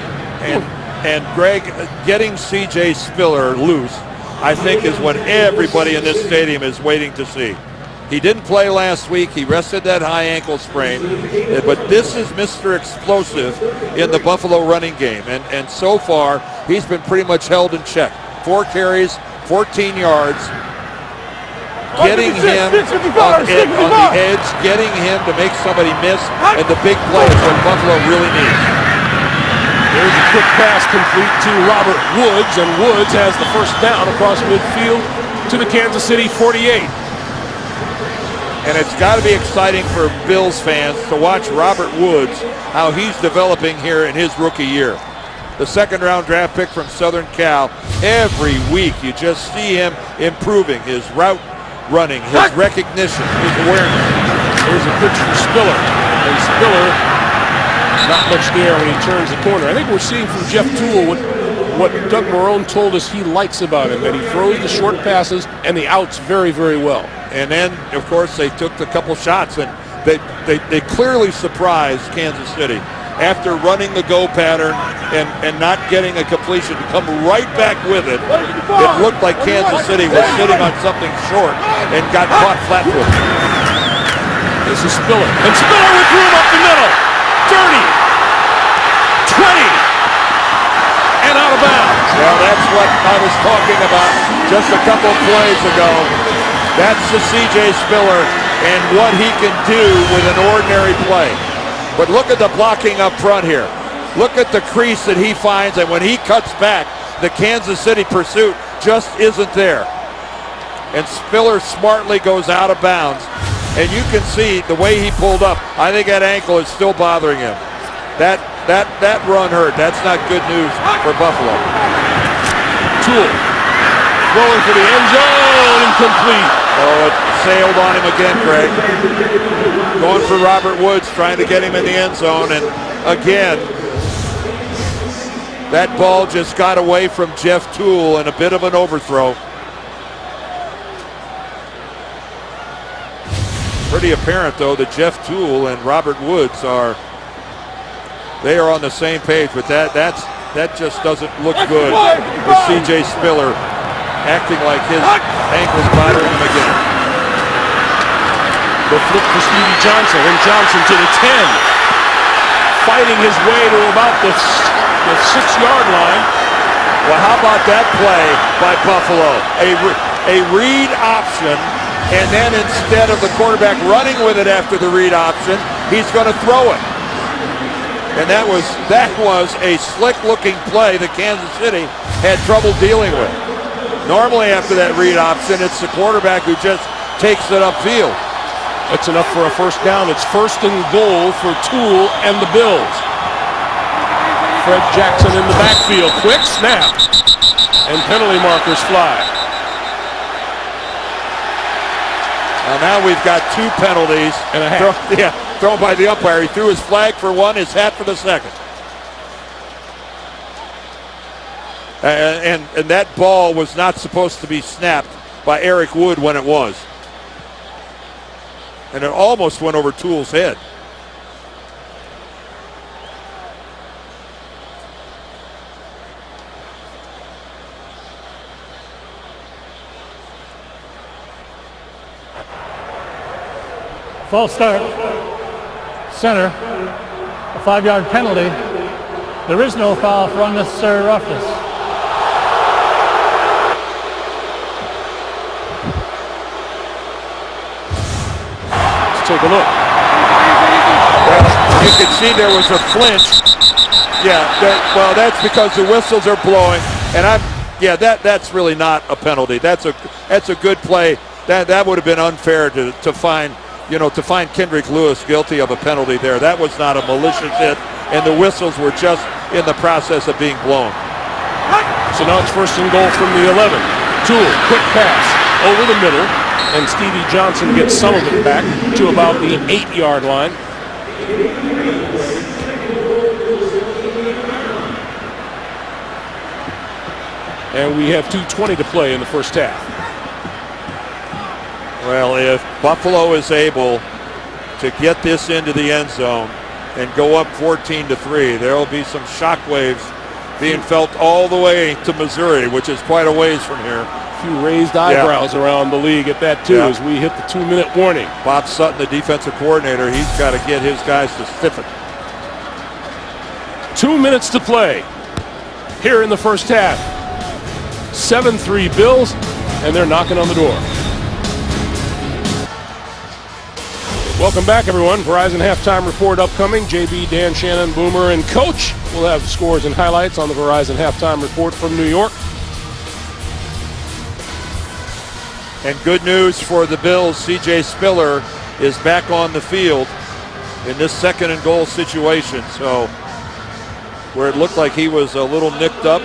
And Greg, getting C.J. Spiller loose, I think, is what everybody in this stadium is waiting to see. He didn't play last week. He rested that high ankle sprain. But this is Mr. Explosive in the Buffalo running game. And so far, he's been pretty much held in check. 4 carries, 14 yards. Getting him on the edge, getting him to make somebody miss, and the big play is what Buffalo really needs. There's a quick pass complete to Robert Woods, and Woods has the first down across midfield to the Kansas City 48. And it's got to be exciting for Bills fans to watch Robert Woods, how he's developing here in his rookie year. the second-round draft pick from Southern Cal. Every week you just see him improving his route running, his recognition, his awareness. Here's a pitch for Spiller. And Spiller, not much there when he turns the corner. I think we're seeing from Jeff Toole what Doug Marrone told us he likes about him, that he throws the short passes and the outs very, very well. And then, of course, they took a couple shots, and they clearly surprised Kansas City. After running the go pattern and not getting a completion, to come right back with it, it looked like Kansas City was sitting on something short and got caught flat-footed. This is Spiller. And Spiller with room up the middle. 30. 20. And out of bounds. Well, that's what I was talking about just a couple plays ago. That's the C.J. Spiller and what he can do with an ordinary play. But look at the blocking up front here. Look at the crease that he finds, and when he cuts back, the Kansas City pursuit just isn't there. And Spiller smartly goes out of bounds. And you can see the way he pulled up. I think that ankle is still bothering him. That run hurt. That's not good news for Buffalo. Toole throwing for the end zone, incomplete. Oh, it sailed on him again, Greg. Going for Robert Woods, trying to get him in the end zone, and again, that ball just got away from Jeff Toole in a bit of an overthrow. Pretty apparent, though, that Jeff Toole and Robert Woods are on the same page, but that just doesn't look good with C.J. Spiller acting like his ankle's bothering him again. The flip for Stevie Johnson, and Johnson to the 10. Fighting his way to about the 6-yard line. Well, how about that play by Buffalo? A read option, and then instead of the quarterback running with it after the read option, he's going to throw it. And that was a slick-looking play that Kansas City had trouble dealing with. Normally after that read option, it's the quarterback who just takes it upfield. That's enough for a first down. It's 1st and goal for Toole and the Bills. Fred Jackson in the backfield. Quick snap. And penalty markers fly. Well, now we've got 2 penalties. And a half. Thrown by the umpire. He threw his flag for one, his hat for the second. And that ball was not supposed to be snapped by Eric Wood when it was. And it almost went over Toole's head. False start. Center. A 5-yard penalty. There is no foul for unnecessary roughness. Let's take a look. Well, you can see there was a flinch. Yeah, that's because the whistles are blowing, and that's really not a penalty. That's a good play. That would have been unfair to find Kendrick Lewis guilty of a penalty there. That was not a malicious hit, and the whistles were just in the process of being blown. So now it's 1st and goal from the 11. Toole, quick pass over the middle, and Stevie Johnson gets some of it back to about the 8-yard line. And we have 2:20 to play in the first half. Well, if Buffalo is able to get this into the end zone and go up 14-3, there will be some shockwaves being felt all the way to Missouri, which is quite a ways from here. A few raised eyebrows around the league at that, too, as we hit the 2-minute warning. Bob Sutton, the defensive coordinator, he's got to get his guys to stiffen. 2 minutes to play here in the first half. 7-3 Bills, and they're knocking on the door. Welcome back, everyone. Verizon Halftime Report upcoming. JB, Dan, Shannon, Boomer, and Coach will have scores and highlights on the Verizon Halftime Report from New York. And good news for the Bills, C.J. Spiller is back on the field in this 2nd and goal situation. So where it looked like he was a little nicked up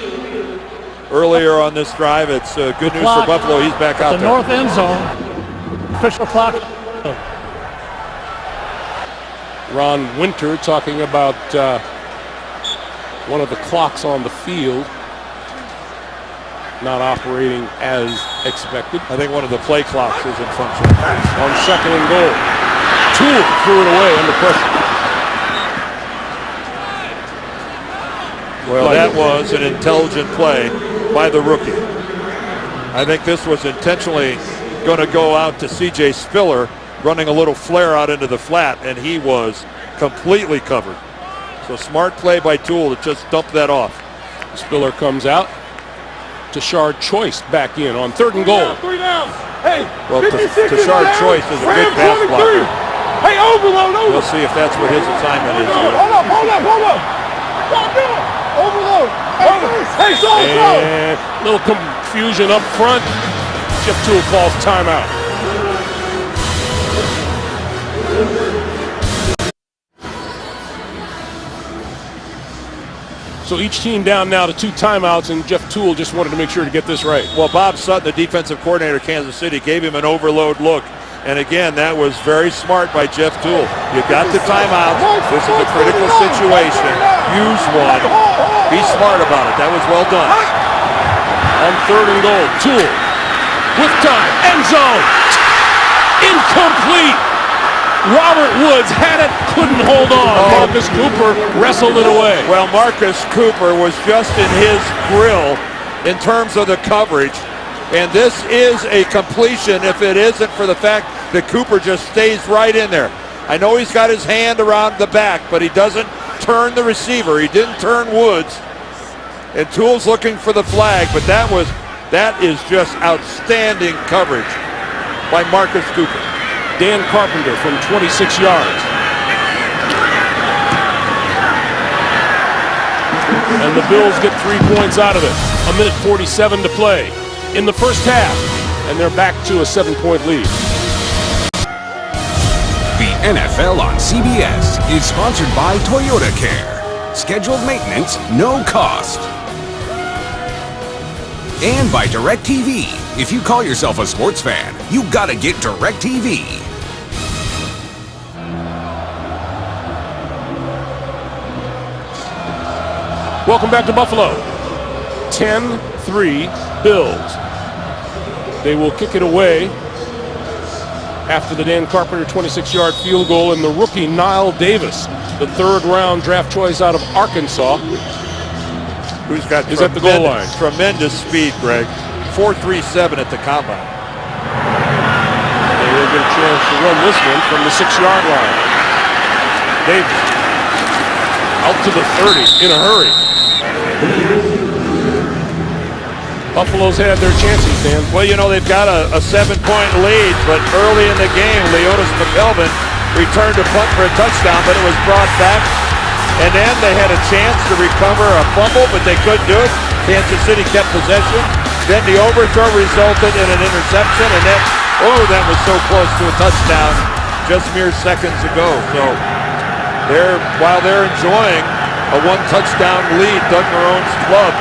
earlier on this drive. It's good news for Buffalo. He's back out The there. north end zone. Official clock. Ron Winter talking about one of the clocks on the field not operating as expected. I think one of the play clocks isn't functioning. On 2nd and goal, Toole threw it away under pressure. Well, that was an intelligent play by the rookie. I think this was intentionally going to go out to C.J. Spiller, running a little flare out into the flat, and he was completely covered. So smart play by Toole to just dump that off. Spiller comes out. Tashard Choice back in on 3rd and goal. Well, Tashard Choice is a good pass blocker. Hey, overload. We'll see if that's what his assignment is. Hold up. Overload. Hey, And a little confusion up front. Jeff Toole calls timeout. So each team down now to 2 timeouts, and Jeff Toole just wanted to make sure to get this right. Well, Bob Sutton, the defensive coordinator of Kansas City, gave him an overload look. And again, that was very smart by Jeff Toole. You got the timeouts. This is a critical situation. Use one. Be smart about it. That was well done. On 3rd and goal, Toole with time, end zone, incomplete. Robert Woods had it, couldn't hold on. Marcus Cooper wrestled it away. Well, Marcus Cooper was just in his grill in terms of the coverage. And this is a completion if it isn't for the fact that Cooper just stays right in there. I know he's got his hand around the back, but he doesn't turn the receiver. He didn't turn Woods. And Toole's looking for the flag, but that is just outstanding coverage by Marcus Cooper. Dan Carpenter from 26 yards. And the Bills get 3 points out of it. 1:47 to play in the first half. And they're back to a 7-point lead. The NFL on CBS is sponsored by Toyota Care. Scheduled maintenance, no cost. And by DirecTV. If you call yourself a sports fan, you gotta get DirecTV. Welcome back to Buffalo. 10-3 Bills. They will kick it away after the Dan Carpenter 26-yard field goal, and the rookie Nile Davis, the 3rd-round draft choice out of Arkansas, Who's got is at the goal line. Tremendous speed, Greg. 4.37 at the combine. They will get a chance to run this one from the 6-yard line. Davis out to the 30 in a hurry. Buffalo's had their chances, Dan. Well, you know, they've got a 7-point lead, but early in the game, Leonis McKelvin returned a punt for a touchdown, but it was brought back. And then they had a chance to recover a fumble, but they couldn't do it. Kansas City kept possession. Then the overthrow resulted in an interception, and then, that was so close to a touchdown just mere seconds ago. So while they're enjoying a 1-touchdown lead, Doug Marrone's club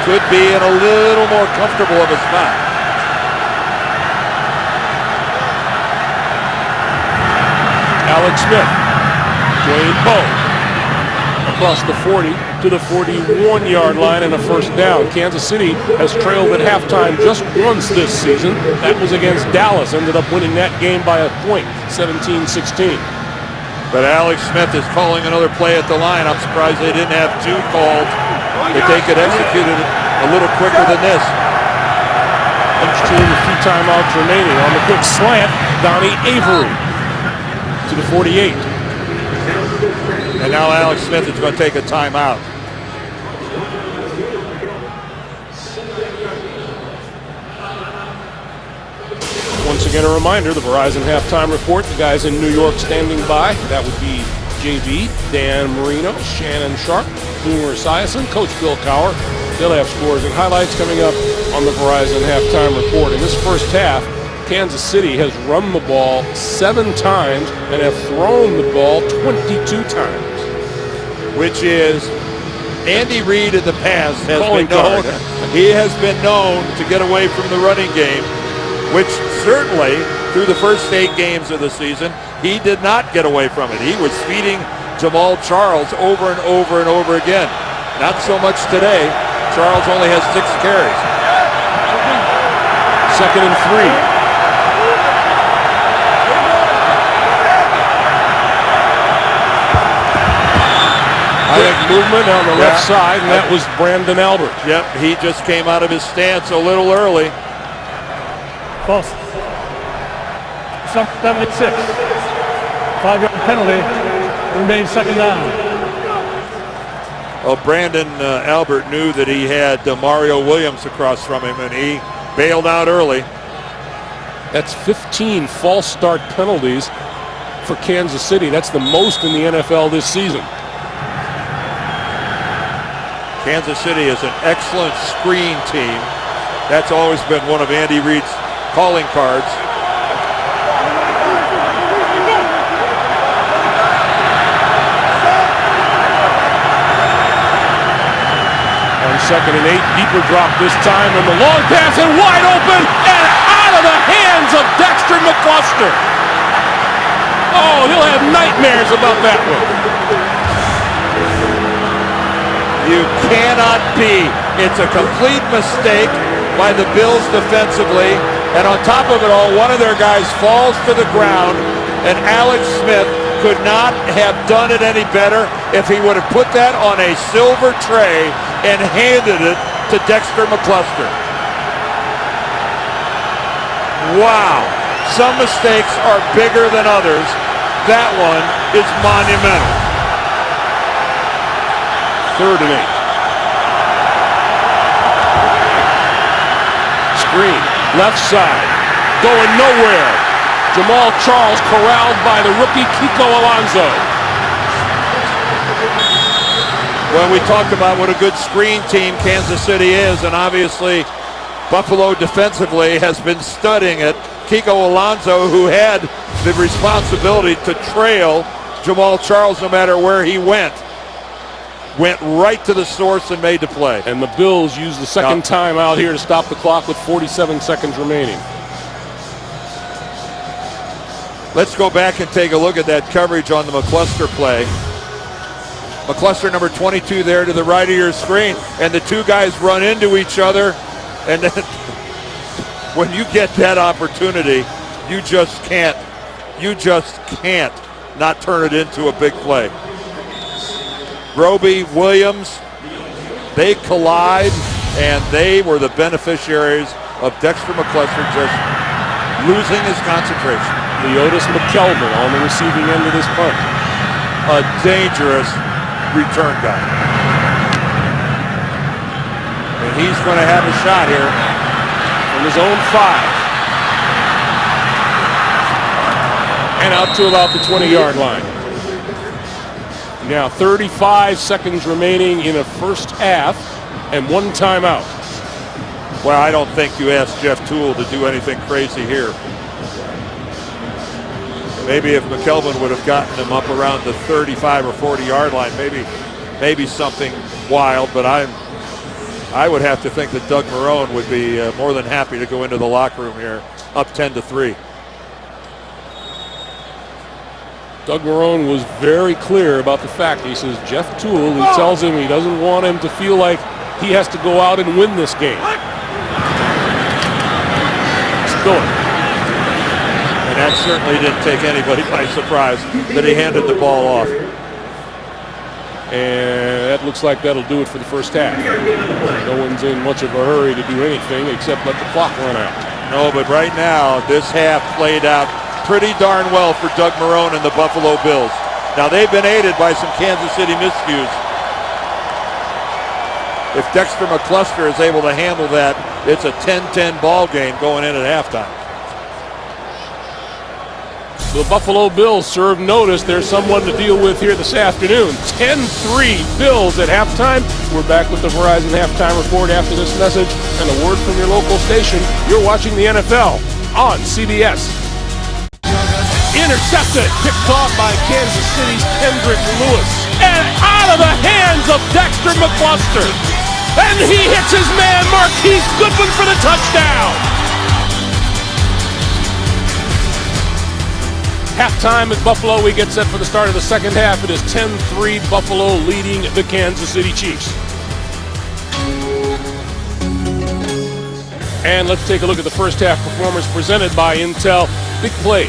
could be in a little more comfortable of a spot. Alex Smith, Dwayne Bowe, across the 40 to the 41-yard line and a first down. Kansas City has trailed at halftime just once this season. That was against Dallas. Ended up winning that game by a point, 17-16. But Alex Smith is calling another play at the line. I'm surprised they didn't have 2 called, if they could execute it a little quicker than this. Each team with 2 timeouts remaining. On the quick slant, Donnie Avery to the 48. And now Alex Smith is going to take a timeout. Once again, a reminder, the Verizon halftime report. The guys in New York standing by. That would be JV, Dan Marino, Shannon Sharp, Boomer Esiason, Coach Bill Cowher. They'll have scores and highlights coming up on the Verizon halftime report. In this first half, Kansas City has run the ball 7 times and have thrown the ball 22 times. Which is Andy Reid in the past has Calling been known. card. He has been known to get away from the running game, which certainly through the first 8 games of the season, he did not get away from it. He was feeding Jamal Charles over and over and over again. Not so much today. Charles only has 6 carries. 2nd and 3. Quick movement on the left side, and that was Brandon Albert. Yep, he just came out of his stance a little early. False. 76. 5-yard penalty. Remains 2nd down. Well, Brandon Albert knew that he had Mario Williams across from him, and he bailed out early. That's 15 false start penalties for Kansas City. That's the most in the NFL this season. Kansas City is an excellent screen team. That's always been one of Andy Reid's calling cards. On 2nd and 8, deeper drop this time, and the long pass and wide open and out of the hands of Dexter McCluster. Oh, he'll have nightmares about that one. You cannot be. It's a complete mistake by the Bills defensively. And on top of it all, one of their guys falls to the ground, and Alex Smith could not have done it any better if he would have put that on a silver tray and handed it to Dexter McCluster. Wow. Some mistakes are bigger than others. That one is monumental. 3rd and 8. Screen, left side, going nowhere. Jamal Charles corralled by the rookie Kiko Alonso. Well, we talked about what a good screen team Kansas City is, and obviously Buffalo defensively has been studying it. Kiko Alonso, who had the responsibility to trail Jamal Charles no matter where he went right to the source and made the play. And the Bills used the second time out here to stop the clock with 47 seconds remaining. Let's go back and take a look at that coverage on the McCluster play. McCluster, number 22, there to the right of your screen, and the 2 guys run into each other, and then when you get that opportunity, you just can't not turn it into a big play. Roby, Williams, they collide, and they were the beneficiaries of Dexter McCluster just losing his concentration. Leotis McKelvin on the receiving end of this punt. A dangerous return guy. And he's going to have a shot here From his own 5. And out to about the 20-yard line. Now 35 seconds remaining in a first half and 1 timeout. Well, I don't think you asked Jeff Toole to do anything crazy here. Maybe if McKelvin would have gotten him up around the 35 or 40-yard line, maybe something wild, but I would have to think that Doug Marrone would be more than happy to go into the locker room here, up 10-3. Doug Marrone was very clear about the fact. He says Jeff Toole, he tells him he doesn't want him to feel like he has to go out and win this game. Spiller. And that certainly didn't take anybody by surprise that he handed the ball off. And that looks like that'll do it for the first half. No one's in much of a hurry to do anything except let the clock run out. No, but right now, this half played out pretty darn well for Doug Marrone and the Buffalo Bills. Now, they've been aided by some Kansas City miscues. If Dexter McCluster is able to handle that, it's a 10-10 ball game going in at halftime. The Buffalo Bills serve notice. There's someone to deal with here this afternoon. 10-3 Bills at halftime. We're back with the Verizon Halftime Report after this message and a word from your local station. You're watching the NFL on CBS. Intercepted, picked off by Kansas City's Kendrick Lewis. and out of the hands of Dexter McCluster. And he hits his man, Marquise Goodwin, for the touchdown. Halftime at Buffalo. We get set for the start of the second half. It is 10-3 Buffalo leading the Kansas City Chiefs. And let's take a look at the first half performance presented by Intel. Big play.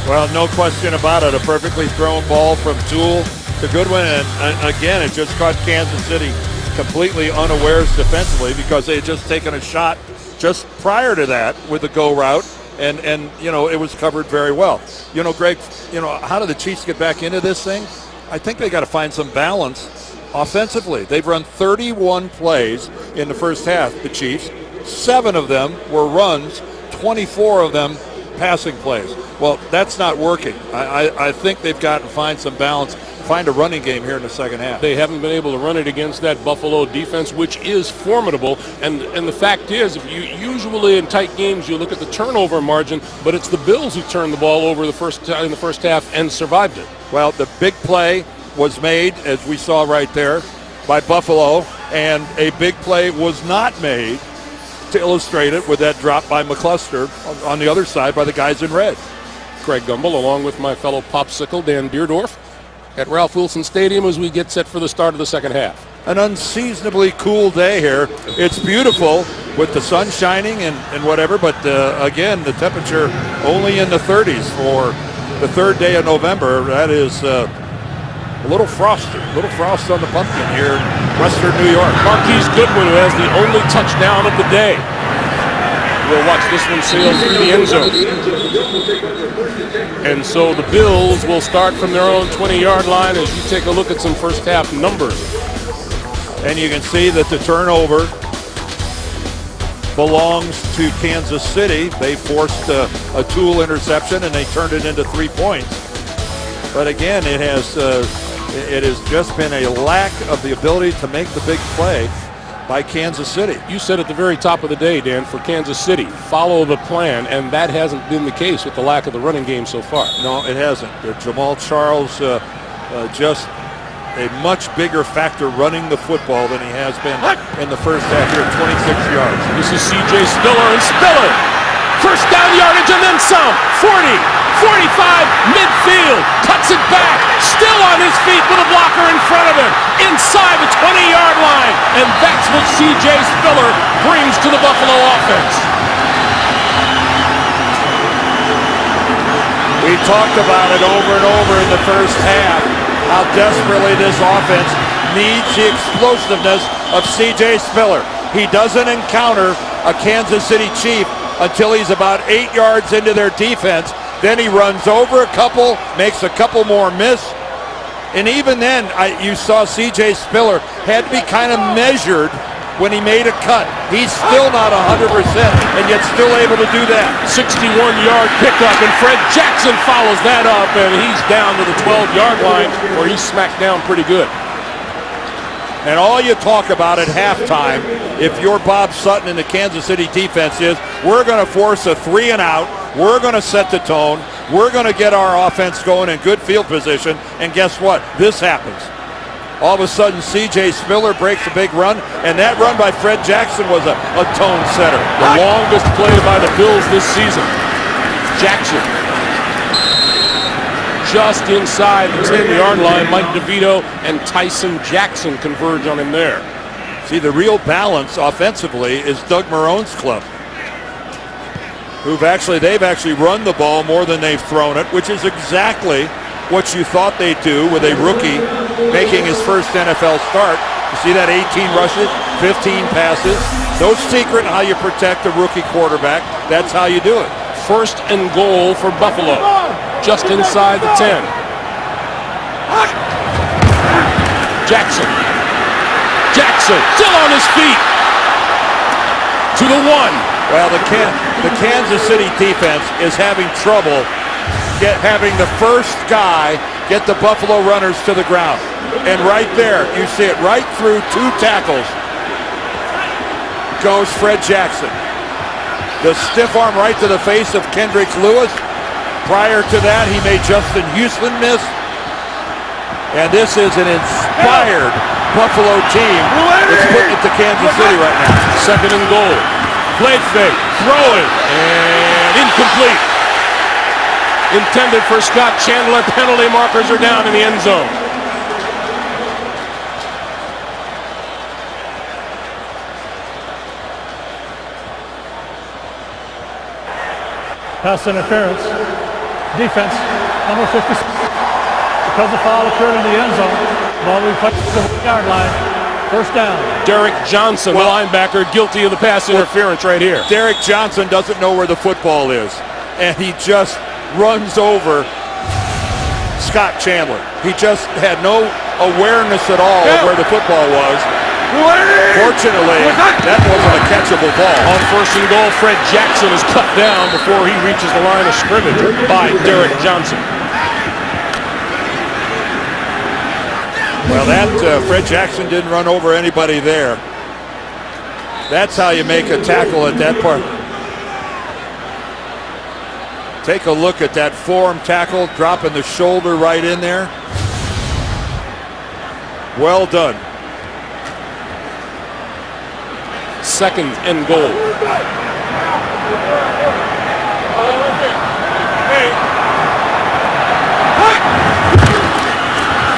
Well, no question about it. A perfectly thrown ball from Toole to Goodwin. And again, it just caught Kansas City completely unawares defensively because they had just taken a shot just prior to that with the go route. And you know, it was covered very well. You know, Greg, you know, how do the Chiefs get back into this thing? I think they got to find some balance offensively. They've run 31 plays in the first half, the Chiefs. 7 of them were runs, 24 of them passing plays. Well, that's not working. I think they've got to find some balance, find a running game here in the second half. They haven't been able to run it against that Buffalo defense, which is formidable. And the fact is, if you usually in tight games you look at the turnover margin, but it's the Bills who turned the ball over in the first half and survived it. Well, the big play was made, as we saw right there, by Buffalo, and a big play was not made, to illustrate it, with that drop by McCluster on the other side by the guys in red. Craig Gumbel, along with my fellow popsicle, Dan Deerdorf, at Ralph Wilson Stadium as we get set for the start of the second half. An unseasonably cool day here. It's beautiful with the sun shining and whatever, but again, the temperature only in the 30s for the third day of November. That is a little frosty, little frost on the pumpkin here in western New York. Marquise Goodwin, who has the only touchdown of the day. We'll watch this one sail through the end zone. And so the Bills will start from their own 20-yard line as you take a look at some first half numbers. And you can see that the turnover belongs to Kansas City. They forced a Toole interception and they turned it into 3 points. But again, it has just been a lack of the ability to make the big play by Kansas City. You said at the very top of the day, Dan, for Kansas City, follow the plan, and that hasn't been the case with the lack of the running game so far. No, it hasn't. Jamal Charles just a much bigger factor running the football than he has been in the first half here at 26 yards. This is C.J. Spiller, and Spiller, first down yardage and then some. 40, 45, midfield, cuts it back, still on his feet with a blocker in front of him, inside the 20-yard line, and that's what C.J. Spiller brings to the Buffalo offense. We talked about it over and over in the first half, how desperately this offense needs the explosiveness of C.J. Spiller. He doesn't encounter a Kansas City Chief until he's about 8 yards into their defense. Then he runs over a couple, makes a couple more miss. And even then, you saw C.J. Spiller had to be kind of measured when he made a cut. He's still not 100%, and yet still able to do that. 61-yard pickup, and Fred Jackson follows that up, and he's down to the 12-yard line where he's smacked down pretty good. And all you talk about at halftime, if you're Bob Sutton and the Kansas City defense, is we're going to force a 3 and out. We're going to set the tone. We're going to get our offense going in good field position. And guess what? This happens. All of a sudden, C.J. Spiller breaks a big run, and that run by Fred Jackson was a tone setter. The longest play by the Bills this season. Jackson just inside the 10-yard line. Mike DeVito and Tyson Jackson converge on him there. See, the real balance offensively is Doug Marone's club, they've actually run the ball more than they've thrown it, which is exactly what you thought they'd do with a rookie making his first NFL start. You see that 18 rushes, 15 passes. No secret how you protect a rookie quarterback. That's how you do it. First and goal for Buffalo, just inside the 10. Jackson still on his feet to the 1. Well, the Kansas City defense is having trouble having the first guy get the Buffalo runners to the ground. And right there, you see it right through 2 tackles goes Fred Jackson. The stiff arm right to the face of Kendrick Lewis. Prior to that, he made Justin Houston miss. And this is an inspired Buffalo team that's putting it to Kansas City right now. Second and goal. Play fake, throwing, and incomplete. Intended for Scott Chandler. Penalty markers are down in the end zone. Pass interference. Defense, number 56. Because the foul occurred in the end zone, ball will be put to the 1-yard line. First down. Derek Johnson, the linebacker, guilty of the pass interference right here. Derek Johnson doesn't know where the football is, and he just runs over Scott Chandler. He just had no awareness at all of where the football was. Fortunately, that wasn't a catchable ball. On first and goal, Fred Jackson is cut down before he reaches the line of scrimmage by Derek Johnson. Well, that Fred Jackson didn't run over anybody there. That's how you make a tackle at that part. Take a look at that forearm tackle, dropping the shoulder right in there. Well done. Second and goal.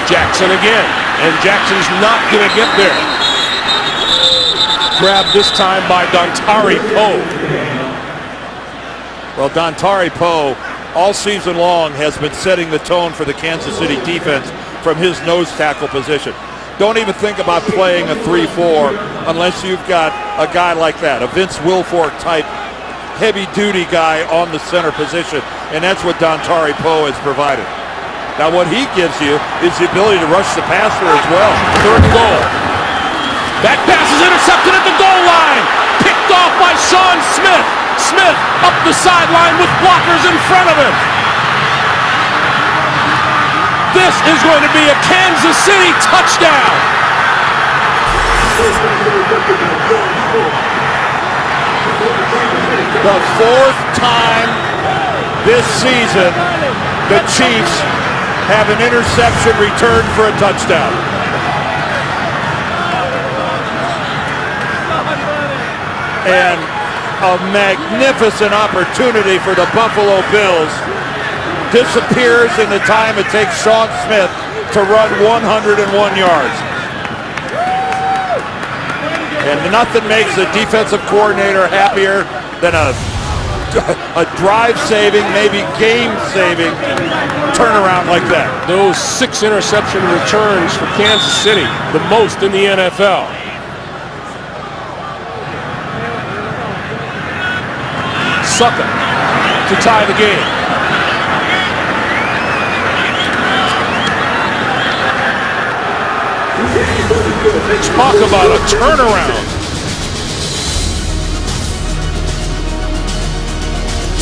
Jackson again, and Jackson's not going to get there. Grabbed this time by Dontari Poe. Well, Dontari Poe, all season long, has been setting the tone for the Kansas City defense from his nose tackle position. Don't even think about playing a 3-4 unless you've got a guy like that, a Vince Wilfork type heavy-duty guy on the center position, and that's what Dontari Poe has provided. Now, what he gives you is the ability to rush the passer as well. Third and goal. That pass is intercepted at the goal line. Picked off by Sean Smith. Smith up the sideline with blockers in front of him. This is going to be a Kansas City touchdown. The fourth time this season the Chiefs have an interception returned for a touchdown. And a magnificent opportunity for the Buffalo Bills disappears in the time it takes Sean Smith to run 101 yards. And nothing makes a defensive coordinator happier than a drive-saving, maybe game-saving turnaround like that. Those 6 interception returns for Kansas City, the most in the NFL. Sucker to tie the game. Talk about a turnaround.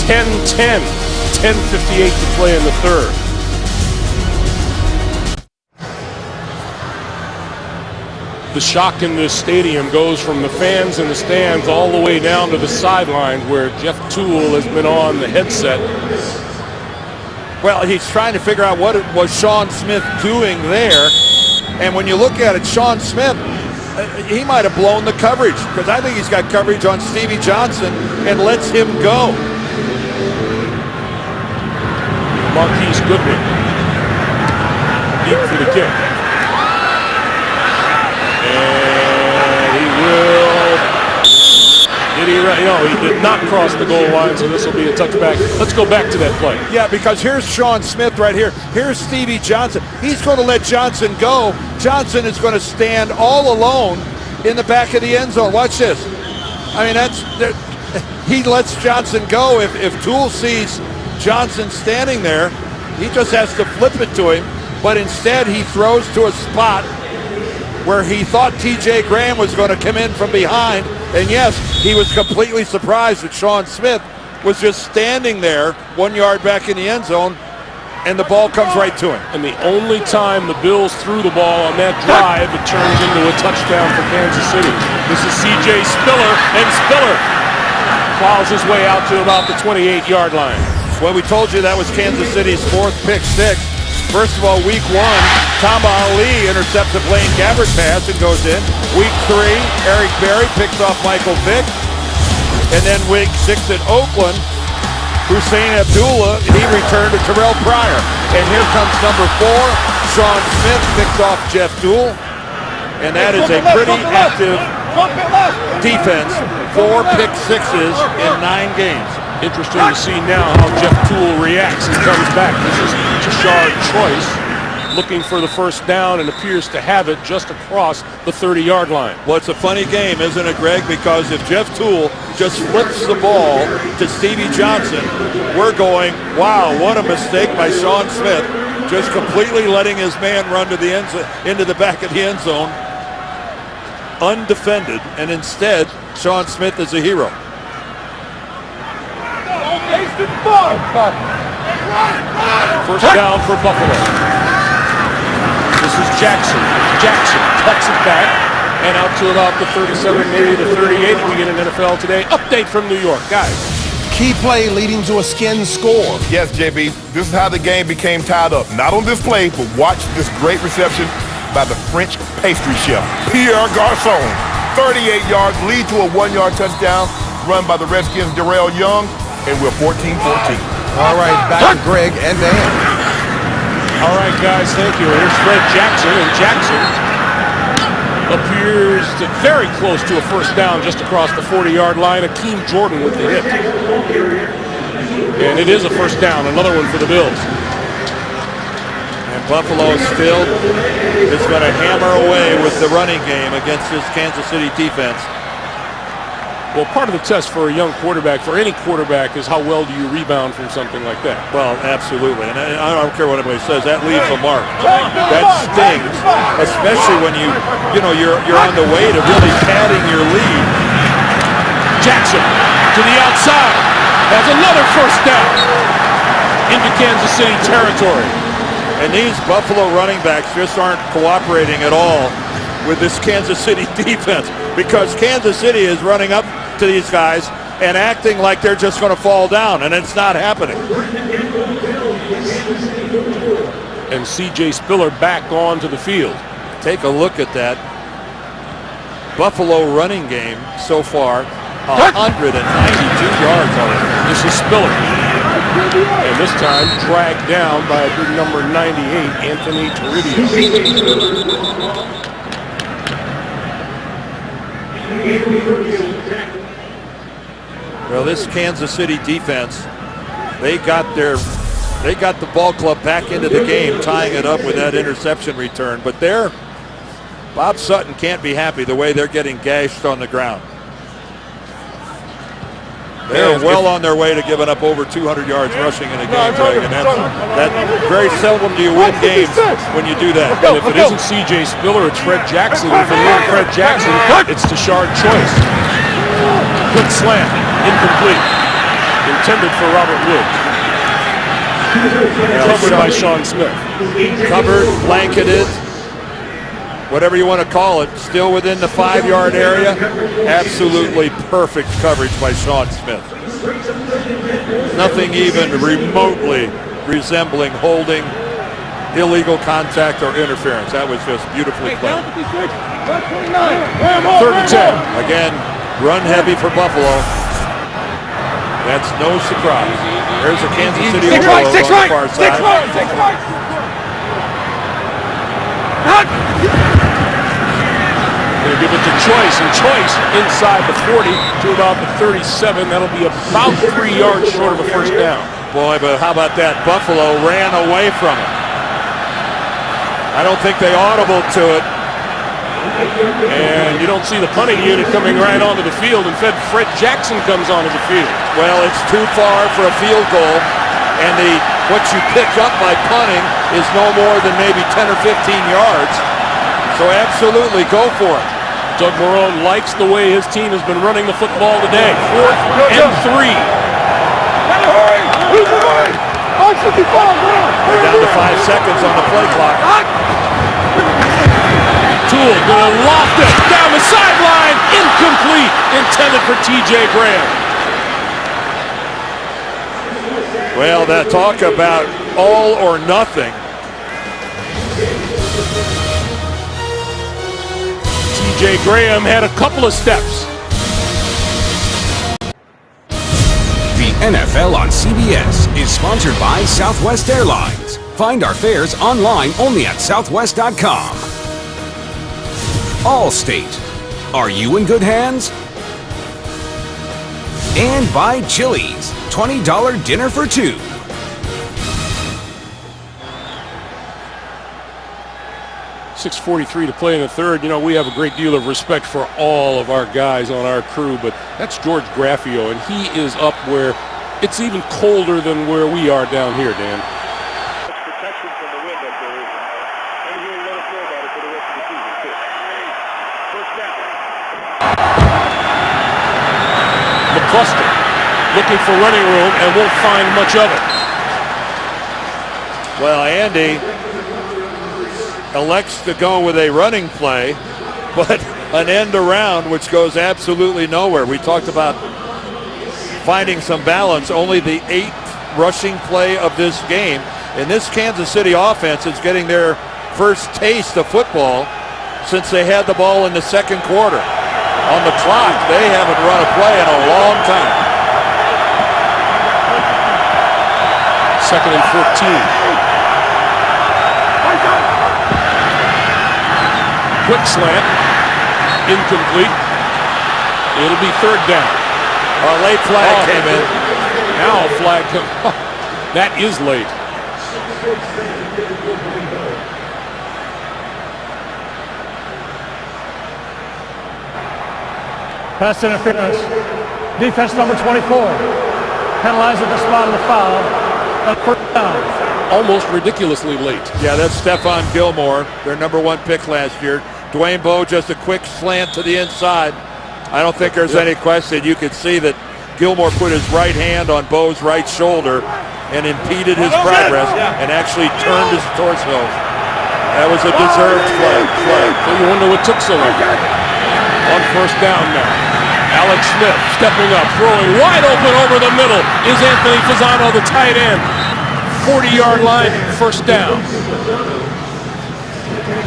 10-10, 10:58 to play in the third. The shock in this stadium goes from the fans in the stands all the way down to the sideline where Jeff Toole has been on the headset. Well, he's trying to figure out what it was Sean Smith doing there. And when you look at it, Sean Smith, he might have blown the coverage because I think he's got coverage on Stevie Johnson and lets him go. Marquise Goodwin deep for the kick. And he will. Did he? No, he did not cross the goal line, so this will be a touchback. Let's go back to that play. Yeah, because here's Sean Smith right here. Here's Stevie Johnson. He's going to let Johnson go. Johnson is going to stand all alone in the back of the end zone. Watch this. I mean, he lets Johnson go. If Toole sees Johnson standing there, he just has to flip it to him, but instead he throws to a spot where he thought TJ Graham was going to come in from behind, and yes, he was completely surprised that Sean Smith was just standing there 1 yard back in the end zone, and the ball comes right to him. And the only time the Bills threw the ball on that drive, it turns into a touchdown for Kansas City. This is C.J. Spiller, and Spiller plows his way out to about the 28-yard line. Well, we told you that was Kansas City's 4th pick six. First of all, week 1, Tamba Ali intercepts a Blaine Gabbert pass and goes in. Week 3, Eric Berry picks off Michael Vick. And then week 6 in Oakland, Hussein Abdullah, he returned to Terrell Pryor. And here comes number 4, Sean Smith picks off Jeff Toole. And that is a pretty active defense. 4 pick sixes in 9 games. Interesting to see now how Jeff Toole reacts and comes back. This is Tashard Choice looking for the first down and appears to have it just across the 30-yard line. Well, it's a funny game, isn't it, Greg? Because if Jeff Toole just flips the ball to Stevie Johnson, we're going, wow, what a mistake by Sean Smith, just completely letting his man run to the into the back of the end zone, undefended, and instead, Sean Smith is a hero. First down for Buffalo. This is Jackson. Jackson cuts it back and out to about the 37, maybe the 38. We get an NFL Today update from New York. Guys. Key play leading to a skin score. Yes, JB, this is how the game became tied up. Not on this play, but watch this great reception by the French pastry chef, Pierre Garçon. 38 yards, lead to a 1-yard touchdown run by the Redskins' Darrell Young, and we're 14-14. All right, back to Greg and Dan. All right, guys, thank you. Here's Fred Jackson, and Jackson appears to very close to a first down just across the 40-yard line. Akeem Jordan with the hit. And it is a first down, another one for the Bills. And Buffalo still is going to hammer away with the running game against this Kansas City defense. Well, part of the test for a young quarterback, for any quarterback, is how well do you rebound from something like that. Well, absolutely. And I don't care what anybody says, that leaves a mark. That stings, especially when you're on the way to really padding your lead. Jackson to the outside has another first down into Kansas City territory. And these Buffalo running backs just aren't cooperating at all with this Kansas City defense, because Kansas City is running up to these guys and acting like they're just going to fall down, and it's not happening. And C.J. Spiller back onto the field. Take a look at that Buffalo running game so far, 192 yards already. This is Spiller. And this time dragged down by big number 98, Anthony Toribio. Well, this Kansas City defense, they got the ball club back into the game, tying it up with that interception return. But Bob Sutton can't be happy the way they're getting gashed on the ground. They're well on their way to giving up over 200 yards rushing in a game, Greg, and that very seldom do you win games when you do that. And if it isn't C.J. Spiller, it's Fred Jackson. And from here, Fred Jackson, it's Tashard Choice. Quick slant, incomplete. Intended for Robert Woods. Covered by Sean Smith. Covered, blanketed, whatever you want to call it, still within the 5-yard area. Absolutely perfect coverage by Sean Smith. Nothing even remotely resembling holding, illegal contact, or interference. That was just beautifully played. 3rd and 10. Again, run heavy for Buffalo. That's no surprise. There's a Kansas City overload on the far side. They'll give it to Choice, and Choice inside the 40 to about the 37. That'll be about 3 yards short of a first down. Boy, but how about that? Buffalo ran away from it. I don't think they audibled to it. And you don't see the punting unit coming right onto the field. Instead, Fred Jackson comes onto the field. Well, it's too far for a field goal, and what you pick up by punting is no more than maybe 10 or 15 yards. So absolutely, go for it. Doug Marrone likes the way his team has been running the football today. 4th and 3. They're down to 5 seconds on the play clock. Toole going to loft it down the sideline. Incomplete. Intended for T.J. Graham. Well, that talk about all or nothing. A.J. Graham had a couple of steps. The NFL on CBS is sponsored by Southwest Airlines. Find our fares online only at southwest.com. Allstate. Are you in good hands? And by Chili's. $20 dinner for two. .6:43 to play in the third. You know, we have a great deal of respect for all of our guys on our crew, but that's George Graffio, and he is up where it's even colder than where we are down here, Dan. Protection from the wind up there, and he'll let us know about it for the rest of the season, too. First down. McCluster looking for running room and won't find much of it. Well, Andy elects to go with a running play, but an end around which goes absolutely nowhere. We talked about finding some balance. Only the 8th rushing play of this game. And this Kansas City offense is getting their first taste of football since they had the ball in the second quarter. On the clock, they haven't run a play in a long time. 2nd and 14. Quick slant, incomplete. It'll be 3rd down. A late flag came in. Now a flag comes. That is late. Pass interference. Defense number 24. Penalized at the spot of the foul. And 1st down. Almost ridiculously late. Yeah, that's Stephon Gilmore, their number 1 pick last year. Dwayne Bowe, just a quick slant to the inside. I don't think there's any question. You could see that Gilmore put his right hand on Bowe's right shoulder and impeded his progress and actually turned his torso. That was a deserved flag. So you wonder what took so long. On 1st down now. Alex Smith stepping up, throwing wide open over the middle is Anthony Fasano, the tight end. 40-yard line, 1st down.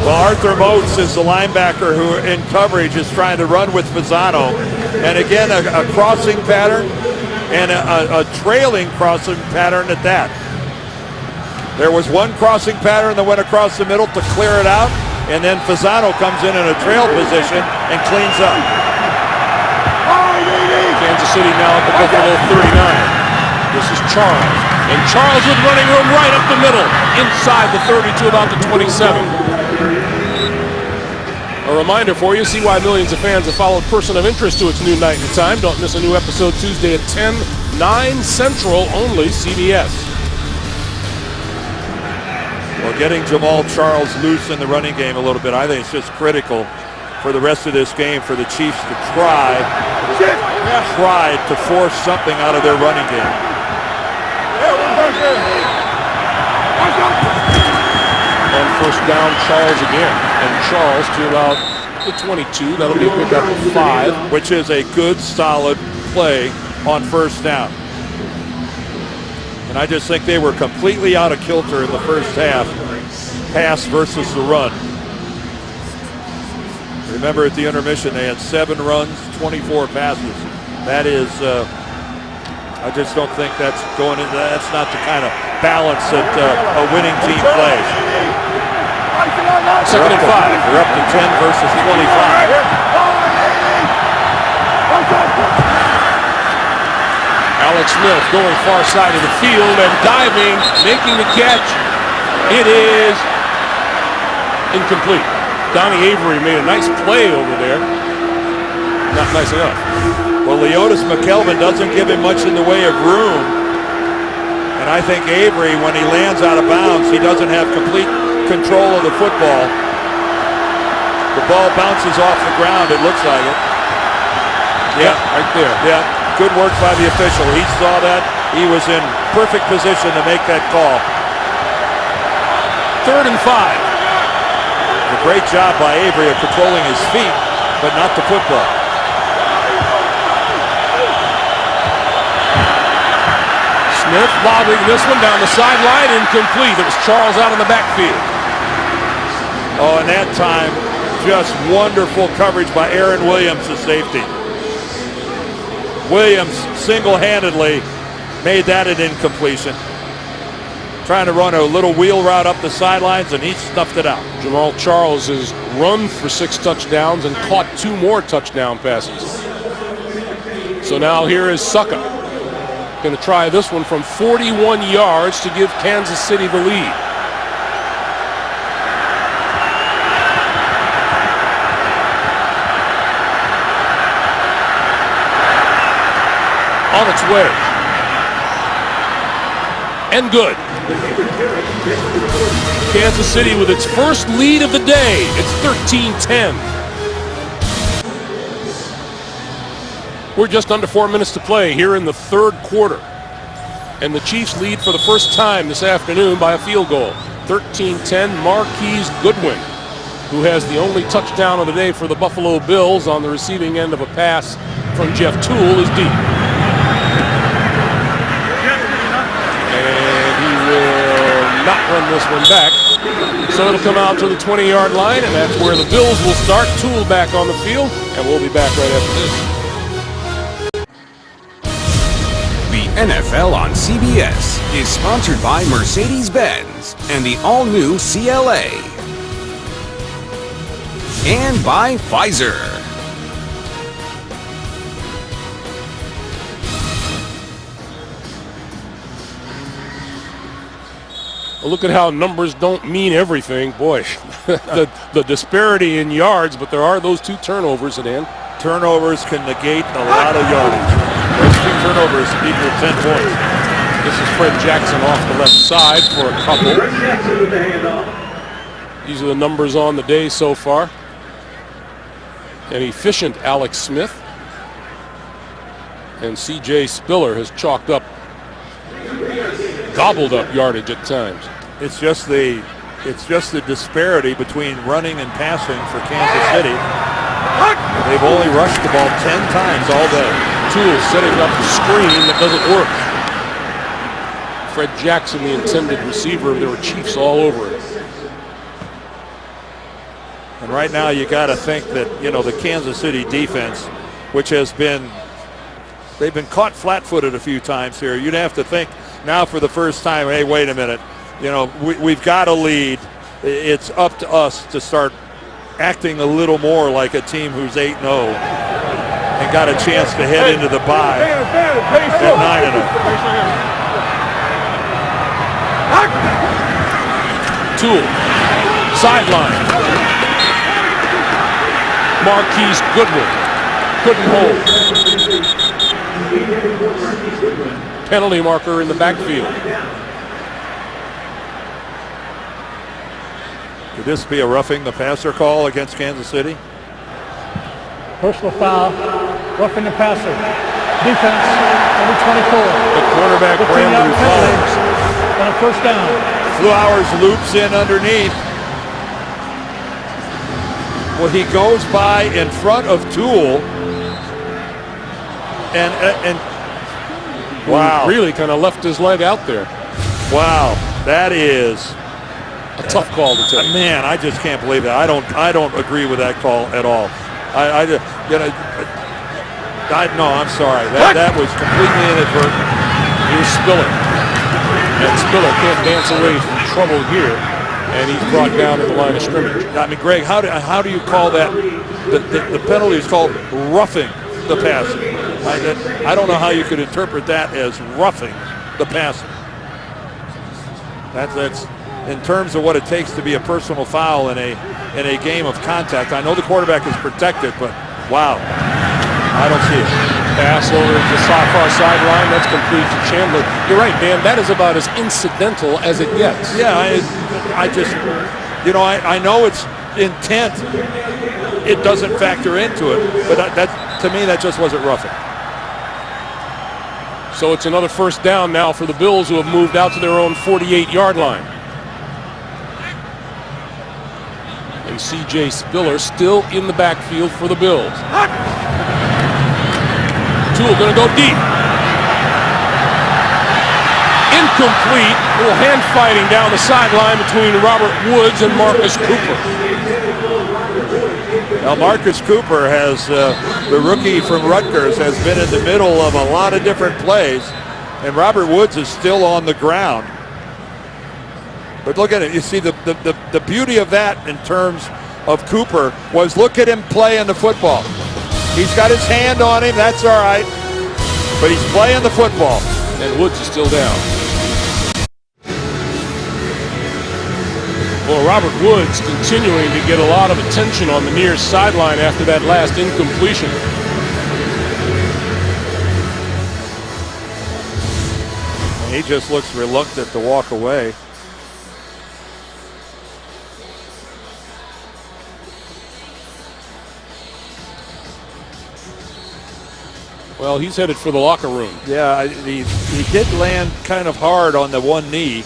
Well, Arthur Moats is the linebacker who in coverage is trying to run with Fasano. And again, a crossing pattern and a trailing crossing pattern at that. There was one crossing pattern that went across the middle to clear it out, and then Fasano comes in a trail position and cleans up. Kansas City now at the Buffalo 39. This is Charles. And Charles with running room right up the middle. Inside the 30 to about the 27. A reminder for you, see why millions of fans have followed Person of Interest to its new night and time. Don't miss a new episode Tuesday at 10, 9 Central, only CBS. Well, getting Jamal Charles loose in the running game a little bit, I think it's just critical for the rest of this game for the Chiefs to try to force something out of their running game. On 1st down, Charles again. And Charles to about the 22. That'll be a pickup of 5. Which is a good, solid play on 1st down. And I just think they were completely out of kilter in the first half. Pass versus the run. Remember at the intermission, they had 7 runs, 24 passes. That is, I just don't think that's going into that. That's not the kind of balance that a winning team plays. 2nd and 5. They're up to 10 versus 25. Alex Smith going far side of the field and diving, making the catch. It is incomplete. Donnie Avery made a nice play over there. Not nice enough. Well, Leotis McKelvin doesn't give him much in the way of room. And I think Avery, when he lands out of bounds, he doesn't have complete control of the football. The ball bounces off the ground, it looks like it. Yeah, right there. Yeah, good work by the official. He saw that. He was in perfect position to make that call. 3rd and 5. A great job by Avery of controlling his feet, but not the football. Smith lobbing this one down the sideline, incomplete. It was Charles out in the backfield. Oh, and that time, Just wonderful coverage by Aaron Williams, the safety. Williams single-handedly made that an incompletion. Trying to run a little wheel route up the sidelines, and he stuffed it out. Jamal Charles has run for 6 touchdowns and caught 2 more touchdown passes. So now here is Succa. Going to try this one from 41 yards to give Kansas City the lead. On its way. And good. Kansas City with its first lead of the day. It's 13-10. We're just under 4 minutes to play here in the third quarter. And the Chiefs lead for the first time this afternoon by a field goal. 13-10, Marquise Goodwin, who has the only touchdown of the day for the Buffalo Bills on the receiving end of a pass from Jeff Toole, is deep. Not run this one back, so it'll come out to the 20-yard line, and that's where the Bills will start. Toole back on the field, and we'll be back right after this. The NFL on CBS is sponsored by Mercedes-Benz and the all-new CLA. And by Pfizer. Look at how numbers don't mean everything. Boy, the disparity in yards, but there are those 2 turnovers at end. Turnovers can negate a lot of yardage. Those 2 turnovers equal 10 points. This is Fred Jackson off the left side for a couple. These are the numbers on the day so far. An efficient Alex Smith. And C.J. Spiller has chalked up, gobbled up yardage at times. It's just the disparity between running and passing for Kansas City. They've only rushed the ball 10 times all day. Toole setting up the screen that doesn't work. Fred Jackson, the intended receiver, there were Chiefs all over it. And right now you got to think that, the Kansas City defense, which has been, they've been caught flat-footed a few times here. You'd have to think now for the first time, hey, wait a minute. We've got a lead. It's up to us to start acting a little more like a team who's 8-0 and got a chance to head into the bye at 9-0. Toole, sideline. Marquise Goodwin couldn't hold. Penalty marker in the backfield. Could this be a roughing the passer call against Kansas City? Personal foul, roughing the passer. Defense, number 24. The quarterback Brandon Flowers. And a first down. Flowers loops in underneath. Well, he goes by in front of Toole. And wow. Really kind of left his leg out there. Wow, that is a tough call to take. Man, I just can't believe it. I don't agree with that call at all. No, I'm sorry. That was completely inadvertent. Here's Spiller. And Spiller can't dance away from trouble here. And he's brought down to the line of scrimmage. I mean, Greg, how do you call that? The penalty is called roughing the passer. I don't know how you could interpret that as roughing the passer. That's in terms of what it takes to be a personal foul in a game of contact. I know the quarterback is protected, but wow, I don't see it. Pass over the far sideline. That's complete to Chandler. You're right, Dan. That is about as incidental as it gets. Yeah, I just, I know it's intent. It doesn't factor into it, but that to me that just wasn't roughing. So it's another first down now for the Bills, who have moved out to their own 48-yard line. And C.J. Spiller still in the backfield for the Bills. Toole going to go deep. Incomplete. A little hand fighting down the sideline between Robert Woods and Marcus Cooper. Now Marcus Cooper has, the rookie from Rutgers, has been in the middle of a lot of different plays, and Robert Woods is still on the ground. But look at it. You see the beauty of that in terms of Cooper was look at him playing the football. He's got his hand on him. That's all right. But he's playing the football. And Woods is still down. Well, Robert Woods continuing to get a lot of attention on the near sideline after that last incompletion. He just looks reluctant to walk away. Well, he's headed for the locker room. Yeah, he did land kind of hard on the one knee.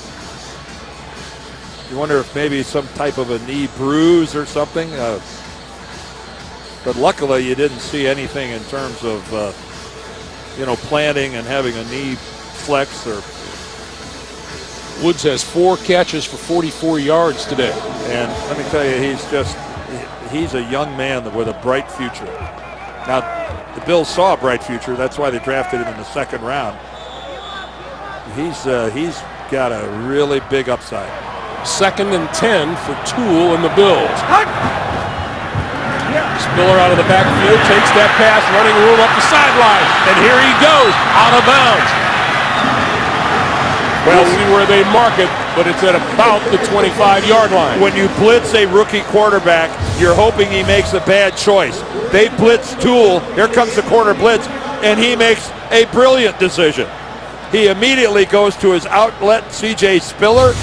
You wonder if maybe some type of a knee bruise or something. But luckily you didn't see anything in terms of, planting and having a knee flex. Or Woods has 4 catches for 44 yards today. And let me tell you, he's a young man with a bright future. Now, the Bills saw a bright future. That's why they drafted him in the 2nd round. He's got a really big upside. 2nd and 10 for Toole and the Bills. Spiller out of the backfield, takes that pass, running room up the sideline, and here he goes, out of bounds. We'll see where they mark it, but it's at about the 25-yard line. When you blitz a rookie quarterback, you're hoping he makes a bad choice. They blitz Toole, here comes the corner blitz, and he makes a brilliant decision. He immediately goes to his outlet, C.J. Spiller,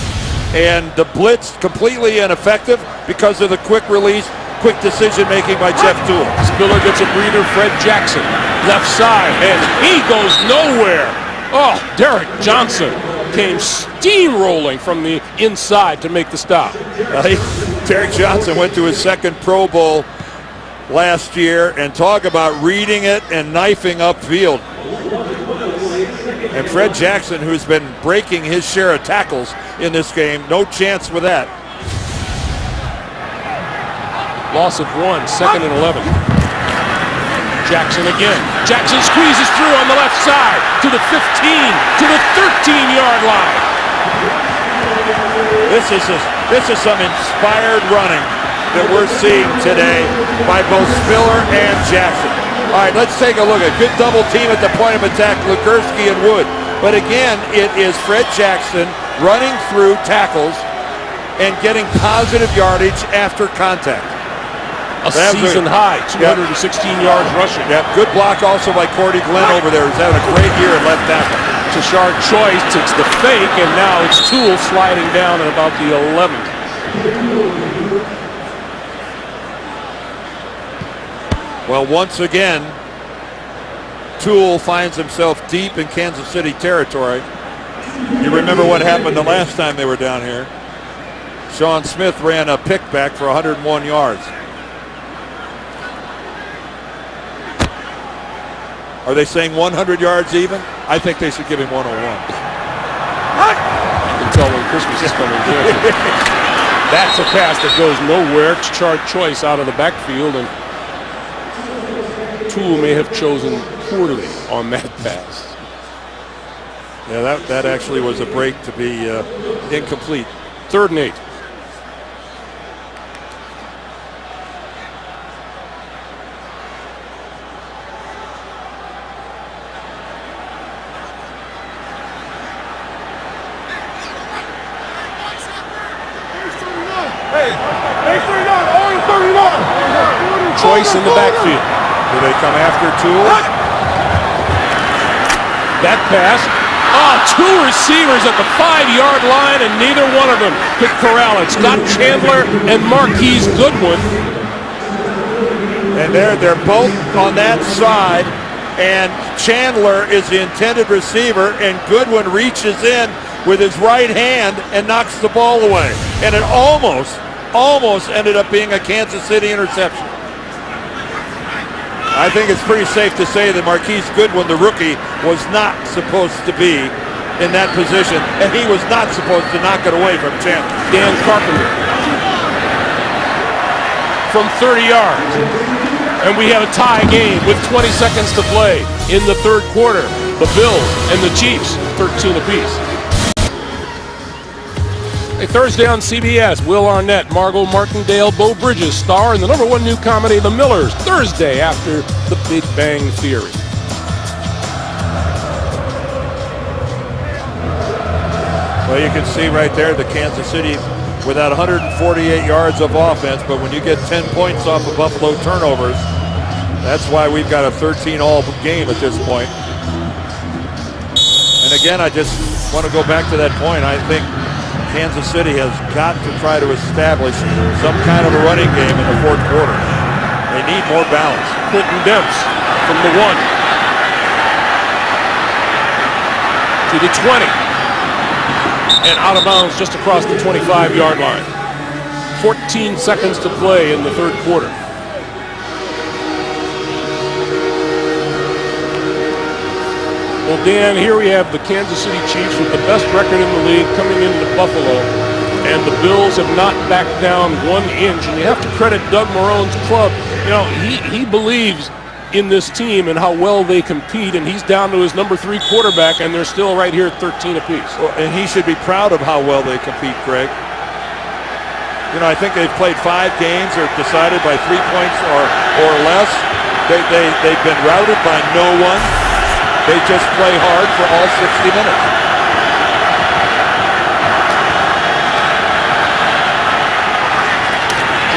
and the blitz completely ineffective because of the quick release, quick decision making by Jeff Toole. Spiller gets a breather, Fred Jackson, left side, and he goes nowhere. Oh, Derek Johnson came steamrolling from the inside to make the stop. Derek Johnson went to his 2nd Pro Bowl last year, and talk about reading it and knifing upfield. And Fred Jackson, who's been breaking his share of tackles in this game, no chance with that. Loss of 1, 2nd and 11. Jackson again. Jackson squeezes through on the left side to the 15, to the 13-yard line. This is some inspired running that we're seeing today by both Spiller and Jackson. All right, let's take a look. A good double team at the point of attack, Ligursky and Wood. But again, it is Fred Jackson running through tackles and getting positive yardage after contact. A season high, 216 yards rushing. Yeah, good block also by Cordy Glenn over there, who's having a great year at left tackle. Tashard Choice takes the fake, and now it's Toole sliding down at about the 11th. Well, once again, Toole finds himself deep in Kansas City territory. You remember what happened the last time they were down here. Sean Smith ran a pick back for 101 yards. Are they saying 100 yards even? I think they should give him 101. You can tell when Christmas is coming. That's a pass that goes nowhere. Tashard Choice out of the backfield, and Toole may have chosen poorly on that pass. Yeah, that actually was a break to be incomplete. 3rd and 8. Choice in the backfield. Do they come after Toole? That pass. Oh, 2 receivers at the 5-yard line, and neither one of them could corral it. Scott Chandler and Marquise Goodwin. And they're both on that side, and Chandler is the intended receiver, and Goodwin reaches in with his right hand and knocks the ball away. And it almost ended up being a Kansas City interception. I think it's pretty safe to say that Marquise Goodwin, the rookie, was not supposed to be in that position, and he was not supposed to knock it away from Chandler. Dan Carpenter. from 30 yards. And we have a tie game with 20 seconds to play in the third quarter. The Bills and the Chiefs, 13 apiece. Hey, Thursday on CBS, Will Arnett, Margot Martindale, Bo Bridges star in the #1 new comedy, The Millers, Thursday after The Big Bang Theory. Well, you can see right there the Kansas City without 148 yards of offense, but when you get 10 points off of Buffalo turnovers, that's why we've got a 13-all game at this point. And again, I just want to go back to that point. I think Kansas City has got to try to establish some kind of a running game in the fourth quarter. They need more balance. Clinton Demps from the 1 to the 20. And out of bounds just across the 25-yard line. 14 seconds to play in the third quarter. Well, Dan, here we have the Kansas City Chiefs with the best record in the league coming into Buffalo. And the Bills have not backed down 1 inch. And you have to credit Doug Marone's club. You know, he believes in this team and how well they compete, and he's down to his #3 quarterback, and they're still right here at 13 apiece. Well, and he should be proud of how well they compete, Greg. You know, I think they've played 5 games or decided by 3 points or less. They've been routed by no one. They just play hard for all 60 minutes.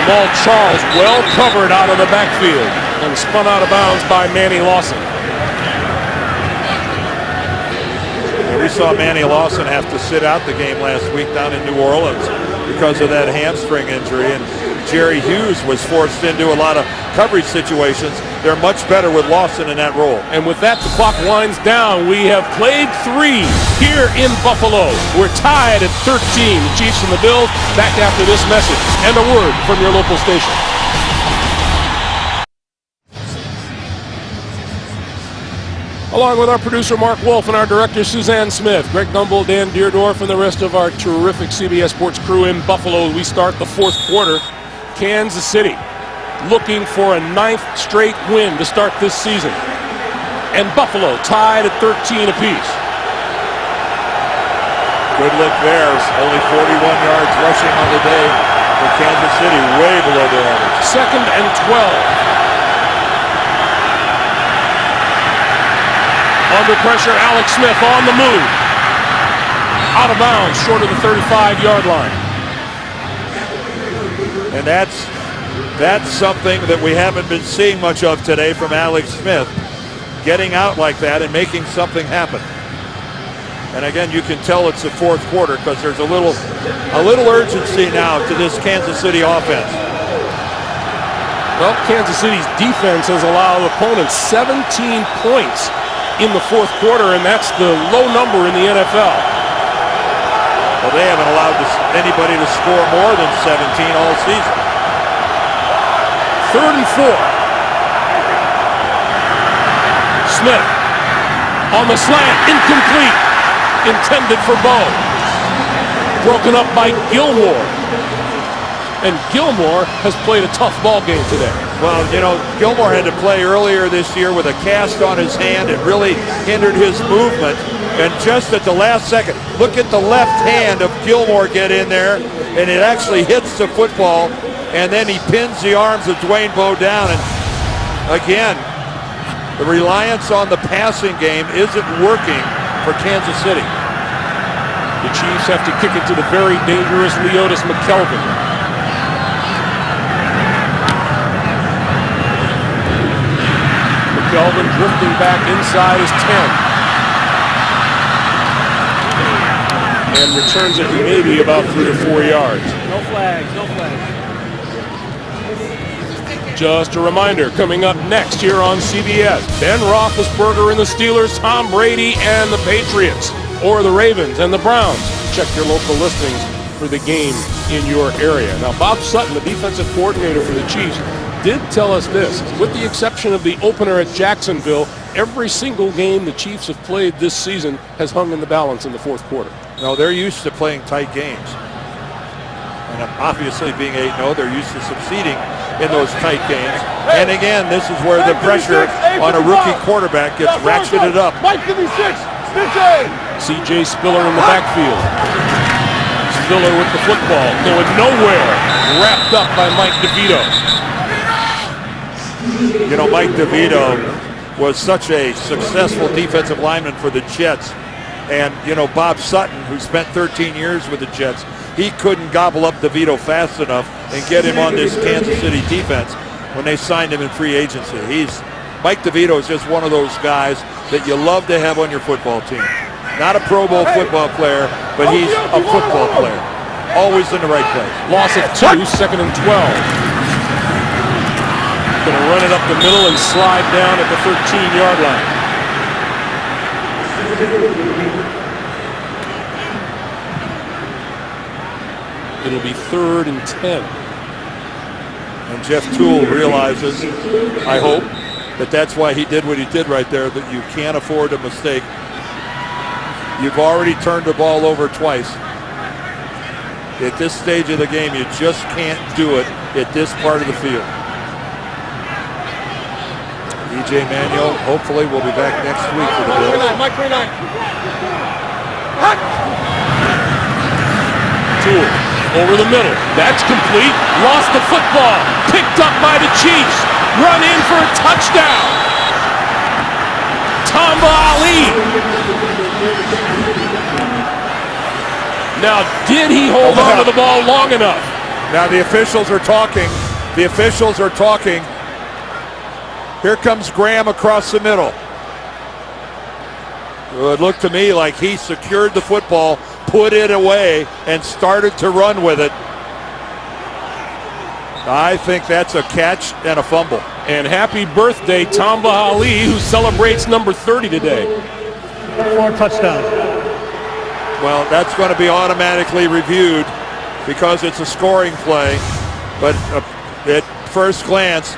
Jamal Charles well covered out of the backfield and spun out of bounds by Manny Lawson. We saw Manny Lawson have to sit out the game last week down in New Orleans because of that hamstring injury, and Jerry Hughes was forced into a lot of coverage situations. They're much better with Lawson in that role. And with that, the clock winds down. We have played 3 here in Buffalo. We're tied at 13. The Chiefs and the Bills back after this message and a word from your local station. Along with our producer Mark Wolf and our director Suzanne Smith, Greg Gumbel, Dan Deerdorf, and the rest of our terrific CBS Sports crew in Buffalo, we start the fourth quarter. Kansas City looking for a 9th straight win to start this season. And Buffalo tied at 13 apiece. Good look there. Only 41 yards rushing on the day for Kansas City, way below their average. 2nd and 12. Under pressure, Alex Smith on the move. Out of bounds, short of the 35-yard line. And that's something that we haven't been seeing much of today from Alex Smith. Getting out like that and making something happen. And again, you can tell it's the fourth quarter because there's a little urgency now to this Kansas City offense. Well, Kansas City's defense has allowed opponents 17 points in the fourth quarter, and that's the low number in the NFL. Well, they haven't allowed anybody to score more than 17 all season. 3rd and 4. Smith on the slant, incomplete. Intended for Bo. Broken up by Gilmore. And Gilmore has played a tough ball game today. Well, you know, Gilmore had to play earlier this year with a cast on his hand. It really hindered his movement. And just at the last second, look at the left hand of Gilmore get in there, and it actually hits the football, and then he pins the arms of Dwayne Bowe down. And again, the reliance on the passing game isn't working for Kansas City. The Chiefs have to kick it to the very dangerous Leotis McKelvin. McKelvin drifting back inside his 10. And returns it maybe about 3 or 4 yards. No flags, no flags. Just a reminder, coming up next here on CBS, Ben Roethlisberger and the Steelers, Tom Brady and the Patriots, or the Ravens and the Browns. Check your local listings for the game in your area. Now, Bob Sutton, the defensive coordinator for the Chiefs, did tell us this. With the exception of the opener at Jacksonville, every single game the Chiefs have played this season has hung in the balance in the fourth quarter. No, they're used to playing tight games. And obviously being 8-0, they're used to succeeding in those tight games. And again, this is where the pressure on a rookie quarterback gets ratcheted up. C.J. Spiller in the backfield. Spiller with the football, going nowhere. Wrapped up by Mike DeVito. You know, Mike DeVito was such a successful defensive lineman for the Jets. And, you know, Bob Sutton, who spent 13 years with the Jets, he couldn't gobble up DeVito fast enough and get him on this Kansas City defense when they signed him in free agency. Mike DeVito is just one of those guys that you love to have on your football team. Not a Pro Bowl football player, but he's a football player. Always in the right place. Loss of 2, 2nd and 12. Going to run it up the middle and slide down at the 13-yard line. It'll be 3rd and 10. And Jeff Toole realizes, I hope, that that's why he did what he did right there, that you can't afford a mistake. You've already turned the ball over twice. At this stage of the game, you just can't do it at this part of the field. E.J. Manuel, hopefully, will be back next week for the Bills. Toole over the middle. That's complete. Lost the football. Picked up by the Chiefs. Run in for a touchdown. Tamba Ali. Now, did he hold on to the ball long enough? Now the officials are talking. The officials are talking. Here comes Graham across the middle. It looked to me like he secured the football, put it away, and started to run with it. I think that's a catch and a fumble. And happy birthday, Tamba Ali, who celebrates number 30 today. 4 touchdowns. Well, that's going to be automatically reviewed because it's a scoring play. But at first glance,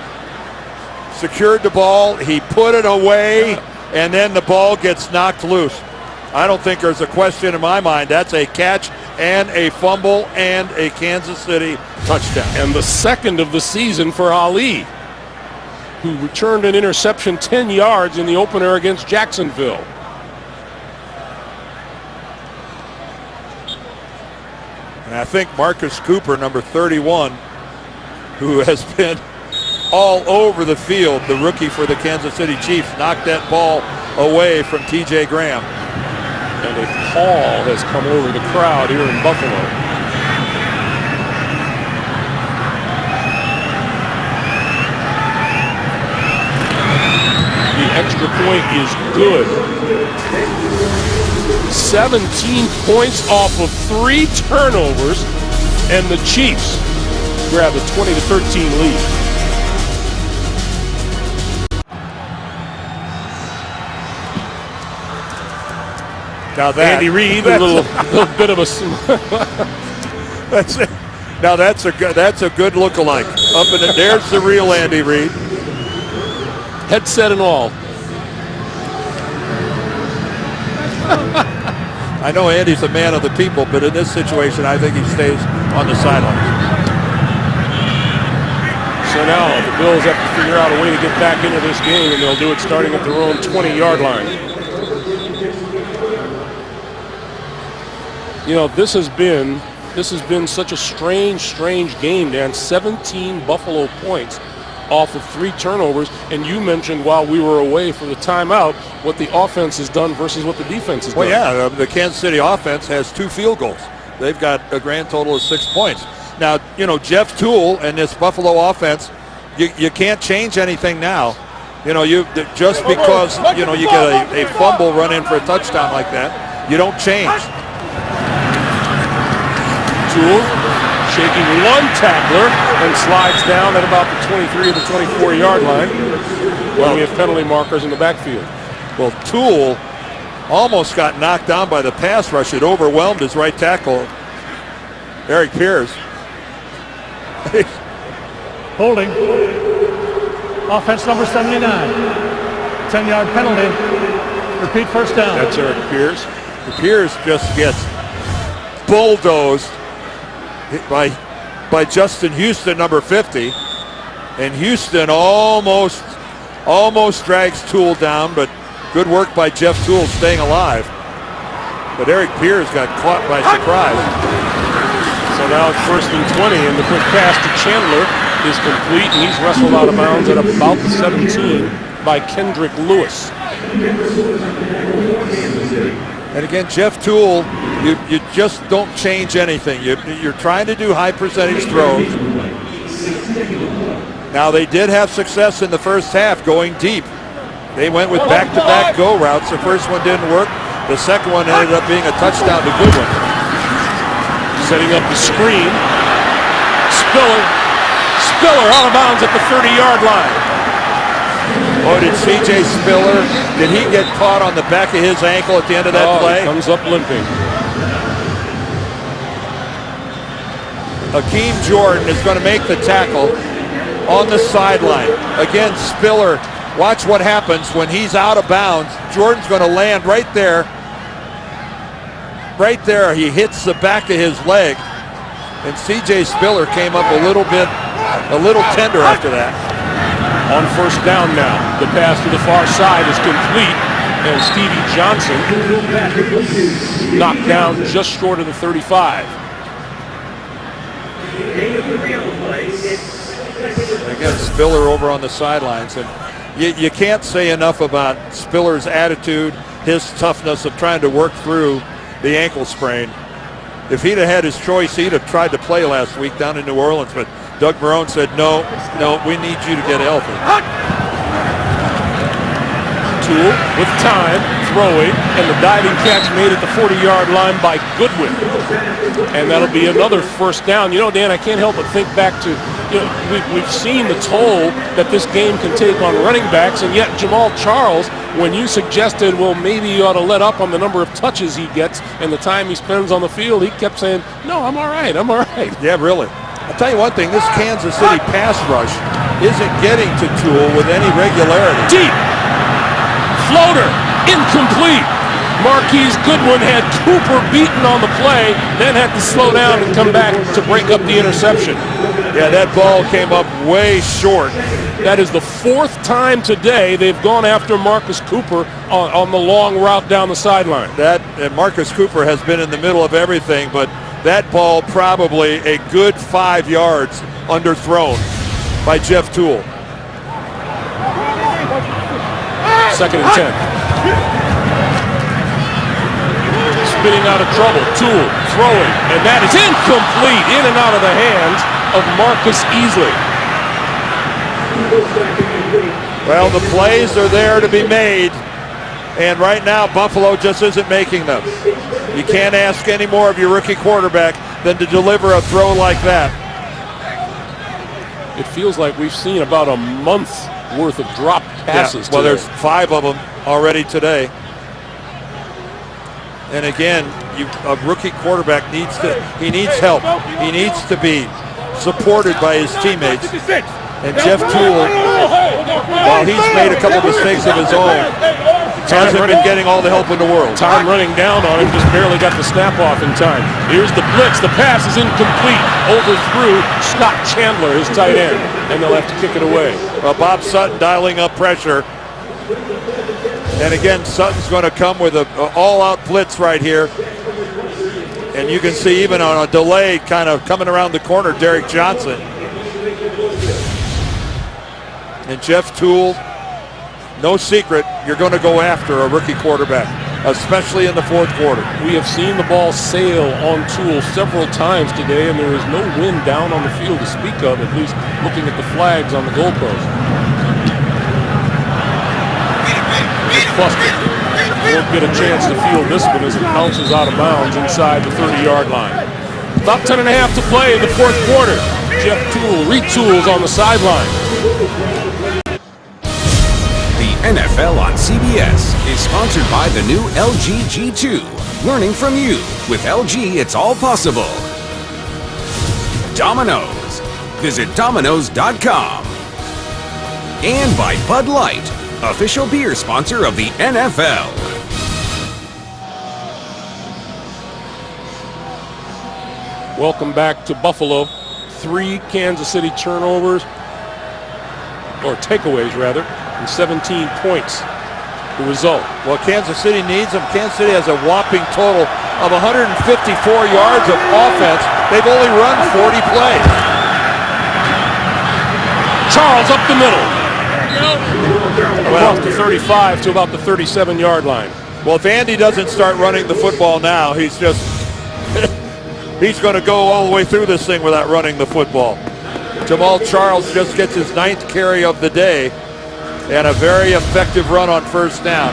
secured the ball, he put it away, and then the ball gets knocked loose. I don't think there's a question in my mind. That's a catch and a fumble and a Kansas City touchdown. And the second of the season for Ali, who returned an interception 10 yards in the opener against Jacksonville. And I think Marcus Cooper, number 31, who has been all over the field, the rookie for the Kansas City Chiefs, knocked that ball away from T.J. Graham. And a call has come over the crowd here in Buffalo. The extra point is good. 17 points off of 3 turnovers, and the Chiefs grab a 20-13 lead. Now that, Andy Reid, a little bit of a. That's it. Now that's a good look-alike. Up in it, there's the real Andy Reid. Headset and all. I know Andy's a man of the people, but in this situation, I think he stays on the sidelines. So now the Bills have to figure out a way to get back into this game, and they'll do it starting at their own 20-yard line. You know, this has been such a strange game, Dan. 17 Buffalo points off of 3 turnovers, and you mentioned while we were away for the timeout what the offense has done versus what the defense has done. Well, yeah, the Kansas City offense has 2 field goals. They've got a grand total of 6 points. Now, you know, Jeff Toole and this Buffalo offense, you can't change anything now. You know, just because, you know, you get a fumble run in for a touchdown like that, you don't change. Toole shaking one tackler and slides down at about the 23 or the 24-yard line. Well, we have penalty markers in the backfield. Well, Toole almost got knocked down by the pass rush. It overwhelmed his right tackle, Eric Pierce. Holding. Offense number 79. 10-yard penalty. Repeat first down. That's Eric Pierce. Pierce just gets bulldozed hit by Justin Houston, number 50. And Houston almost drags Toole down, but good work by Jeff Toole staying alive. But Eric Pierce got caught by surprise. So now it's 1st and 20, and the quick pass to Chandler is complete, and he's wrestled out of bounds at about the 17 by Kendrick Lewis. And again, Jeff Toole, you just don't change anything. You're trying to do high percentage throws. Now they did have success in the first half going deep. They went with back-to-back go routes. The first one didn't work. The second one ended up being a touchdown to Goodwin. Setting up the screen. Spiller out of bounds at the 30-yard line. Oh, did C.J. Spiller, did he get caught on the back of his ankle at the end of that play? He comes up limping. Hakeem Jordan is going to make the tackle on the sideline. Again, Spiller, watch what happens when he's out of bounds. Jordan's going to land right there. Right there, he hits the back of his leg. And C.J. Spiller came up a little tender after that. On 1st down now, the pass to the far side is complete, and Stevie Johnson knocked down just short of the 35. Again, Spiller over on the sidelines, and you can't say enough about Spiller's attitude, his toughness of trying to work through the ankle sprain. If he'd have had his choice, he'd have tried to play last week down in New Orleans, but Doug Marrone said, no, we need you to get healthy. Toole with time, throwing, and the diving catch made at the 40-yard line by Goodwin. And that'll be another 1st down. You know, Dan, I can't help but think back to, we've seen the toll that this game can take on running backs, and yet Jamal Charles, when you suggested, well, maybe you ought to let up on the number of touches he gets and the time he spends on the field, he kept saying, no, I'm all right. Yeah, really. I'll tell you one thing, this Kansas City pass rush isn't getting to Toole with any regularity. Deep. Floater. Incomplete. Marquise Goodwin had Cooper beaten on the play, then had to slow down and come back to break up the interception. Yeah, that ball came up way short. That is the 4th time today they've gone after Marcus Cooper on the long route down the sideline. And Marcus Cooper has been in the middle of everything, but that ball probably a good 5 yards underthrown by Jeff Toole. 2nd and 10. Spinning out of trouble. Toole throwing, and that is incomplete. In and out of the hands of Marcus Easley. Well, the plays are there to be made, and right now Buffalo just isn't making them. You can't ask any more of your rookie quarterback than to deliver a throw like that. It feels like we've seen about a month's worth of dropped passes. Well, today. there's 5 of them already today. And again, a rookie quarterback needs help. He needs to be supported by his teammates. And Jeff Toole, while he's made a couple mistakes of his own, hasn't been getting all the help in the world. Time running down on him, just barely got the snap off in time. Here's the blitz. The pass is incomplete. Overthrew Scott Chandler, his tight end, and they'll have to kick it away. Well, Bob Sutton dialing up pressure. And again, Sutton's going to come with an all-out blitz right here. And you can see even on a delay kind of coming around the corner, Derek Johnson. And Jeff Toole, no secret, you're going to go after a rookie quarterback, especially in the 4th quarter. We have seen the ball sail on Toole several times today, and there is no wind down on the field to speak of, at least looking at the flags on the goalpost. Foster won't get a chance to field this one as it bounces out of bounds inside the 30-yard line. About 10.5 to play in the 4th quarter. Jeff Toole retools on the sideline. The NFL on CBS is sponsored by the new LG G2. Learning from you. With LG, it's all possible. Domino's. Visit Domino's.com. And by Bud Light, official beer sponsor of the NFL. Welcome back to Buffalo. 3 Kansas City turnovers, or takeaways rather, and 17 points. The result. Well, Kansas City needs them. Kansas City has a whopping total of 154 yards of offense. They've only run 40 plays. Charles up the middle. Well, to 35 to about the 37-yard line. Well, if Andy doesn't start running the football now, he's just he's going to go all the way through this thing without running the football. Jamal Charles just gets his 9th carry of the day and a very effective run on first down.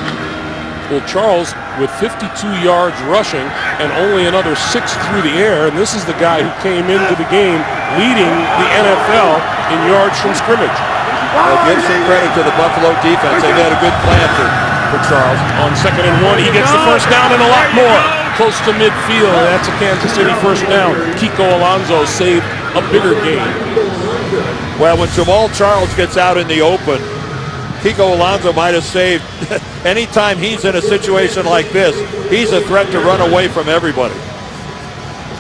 Well, Charles with 52 yards rushing and only another 6 through the air, and this is the guy who came into the game leading the NFL in yards from scrimmage. Well, give some credit to the Buffalo defense. They've had a good plan for Charles. On 2nd and 1, he gets the first down and a lot more. Close to midfield, that's a Kansas City first down. Kiko Alonso saved a bigger gain. Well, when Jamal Charles gets out in the open, Kiko Alonso might have saved. Anytime he's in a situation like this, he's a threat to run away from everybody.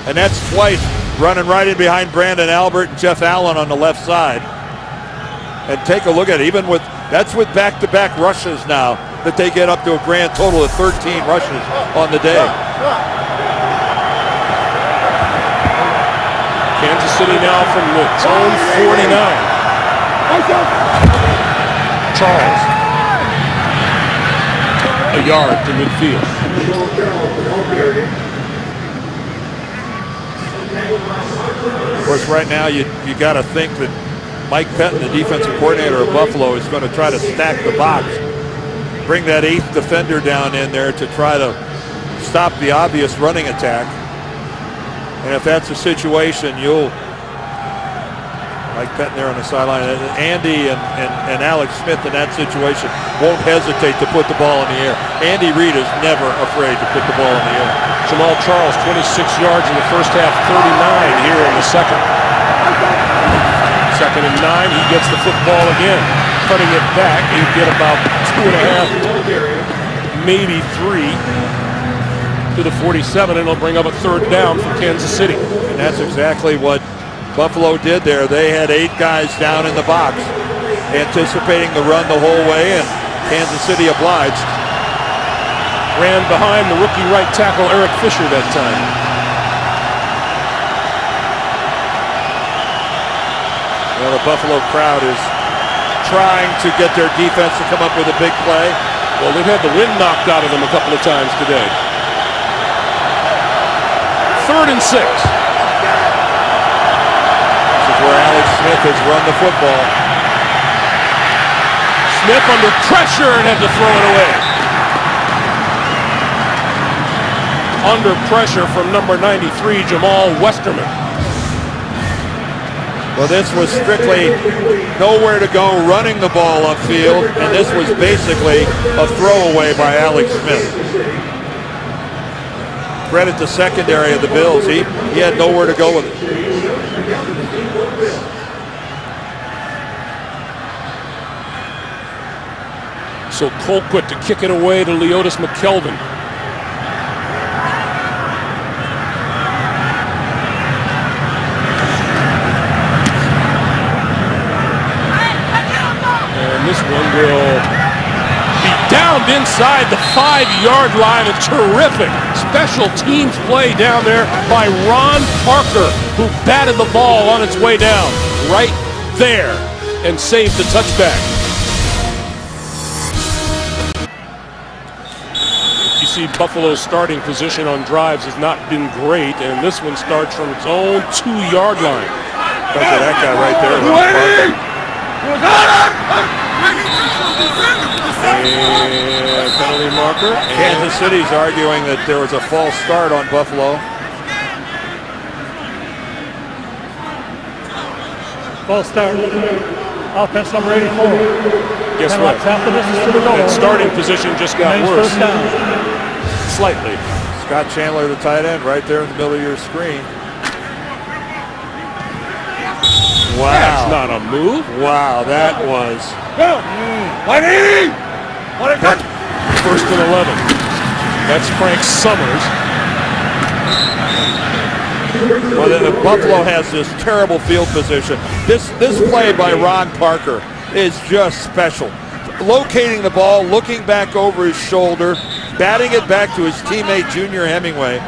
And that's twice running right in behind Brandon Albert and Jeff Allen on the left side. And take a look at it, that's with back-to-back rushes now that they get up to a grand total of 13 rushes on the day. Kansas City now from the zone 49. Charles. A yard to midfield. Of course, right now you got to think that Mike Pettin, the defensive coordinator of Buffalo, is going to try to stack the box, bring that 8th defender down in there to try to stop the obvious running attack. And if that's the situation, Mike Pettin there on the sideline, Andy and Alex Smith in that situation won't hesitate to put the ball in the air. Andy Reid is never afraid to put the ball in the air. Jamal Charles, 26 yards in the first half, 39 here in the second. 2nd and 9, he gets the football again. Cutting it back, he'd get about 2.5, maybe 3 to the 47, and it'll bring up a 3rd down for Kansas City. And that's exactly what Buffalo did there. They had 8 guys down in the box, anticipating the run the whole way, and Kansas City obliged. Ran behind the rookie right tackle Eric Fisher that time. Well, the Buffalo crowd is trying to get their defense to come up with a big play. Well, they've had the wind knocked out of them a couple of times today. 3rd and 6. This is where Alex Smith has run the football. Smith under pressure and had to throw it away. Under pressure from number 93, Jamal Westerman. Well, this was strictly nowhere to go, running the ball upfield, and this was basically a throwaway by Alex Smith. Credit the secondary of the Bills. He had nowhere to go with it. So Colquitt to kick it away to Leotis McKelvin. This one will be downed inside the 5-yard line. A terrific special teams play down there by Ron Parker, who batted the ball on its way down right there and saved the touchback. You see Buffalo's starting position on drives has not been great, and this one starts from its own 2-yard line. Look at that guy right there. And penalty marker. Kansas City's arguing that there was a false start on Buffalo. False start. Offense number 84. Guess what? Half the distance to the goal. That starting position just got Remains worse. first down. Slightly. Scott Chandler, the tight end, right there in the middle of your screen. Wow. That's not a move. Wow, that was. First and 11. That's Frank Summers. Well, Buffalo has this terrible field position. This play by Ron Parker is just special. Locating the ball, looking back over his shoulder, batting it back to his teammate Junior Hemingway,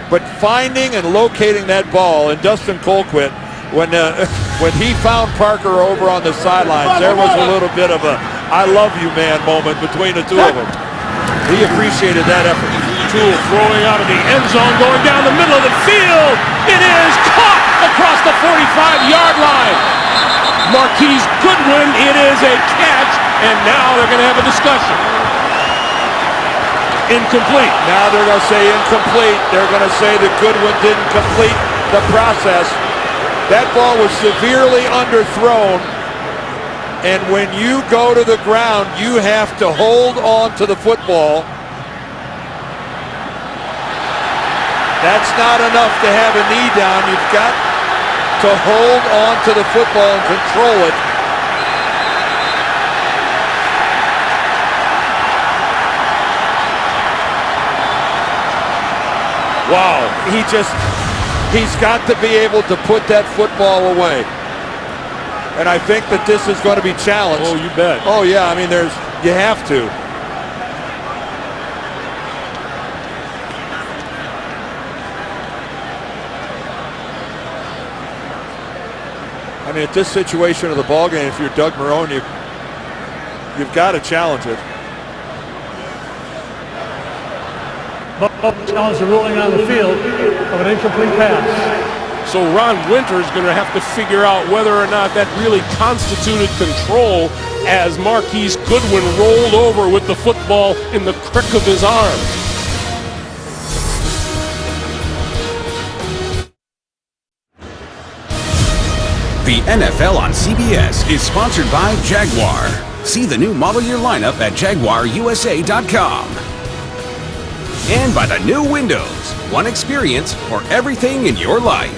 but finding and locating that ball. And Dustin Colquitt, when he found Parker over on the sidelines, there was a little bit of a "I love you, man" moment between the two of them. He appreciated that effort. Toole throwing out of the end zone, going down the middle of the field. It is caught across the 45-yard line. Marquise Goodwin, it is a catch, and now they're going to have a discussion. Incomplete. Now they're going to say incomplete. They're going to say that Goodwin didn't complete the process. That ball was severely underthrown, and when you go to the ground, you have to hold on to the football. That's not enough to have a knee down. You've got to hold on to the football and control it. Wow, he's got to be able to put that football away. And I think that this is going to be challenged. Oh, you bet. Oh, yeah, I mean, you have to. I mean, at this situation of the ballgame, if you're Doug Marrone, you've got to challenge it. Buffalo challenged the ruling on the field of an incomplete pass. So Ron Winter's going to have to figure out whether or not that really constituted control as Marquise Goodwin rolled over with the football in the crick of his arm. The NFL on CBS is sponsored by Jaguar. See the new model year lineup at JaguarUSA.com. And by the new Windows, one experience for everything in your life.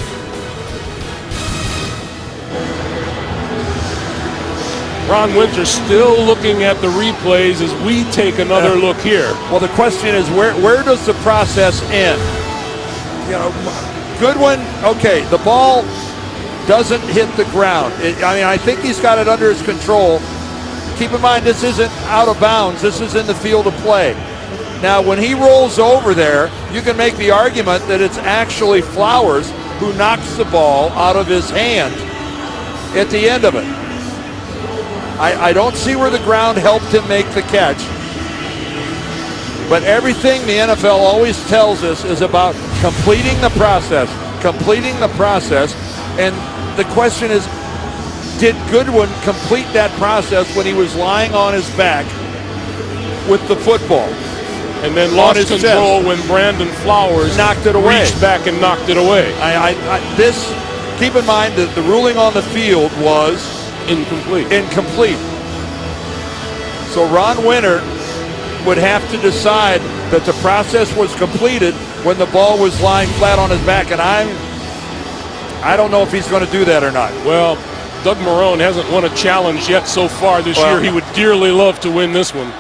Ron Winter still looking at the replays as we take another look here. Well, the question is, where does the process end? You know, Goodwin, okay, the ball doesn't hit the ground. I think he's got it under his control. Keep in mind, this isn't out of bounds. This is in the field of play. Now, when he rolls over there, you can make the argument that it's actually Flowers who knocks the ball out of his hand at the end of it. I don't see where the ground helped him make the catch. But everything the NFL always tells us is about completing the process. And the question is, did Goodwin complete that process when he was lying on his back with the football? And then lost control when Brandon Flowers knocked it away. Reached back and knocked it away. Keep in mind that the ruling on the field was incomplete. So Ron Winter would have to decide that the process was completed when the ball was lying flat on his back, and I don't know if he's going to do that or not. Well, Doug Marrone hasn't won a challenge yet so far this year. He would dearly love to win this one.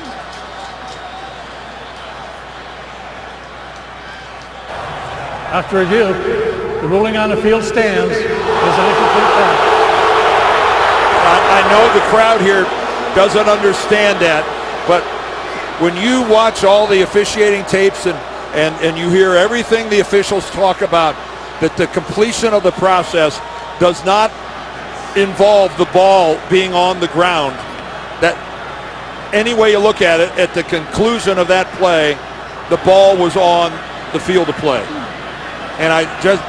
After review, the ruling on the field stands as an incomplete pass. I know the crowd here doesn't understand that, but when you watch all the officiating tapes and you hear everything the officials talk about, that the completion of the process does not involve the ball being on the ground. That any way you look at it, at the conclusion of that play, the ball was on the field of play. And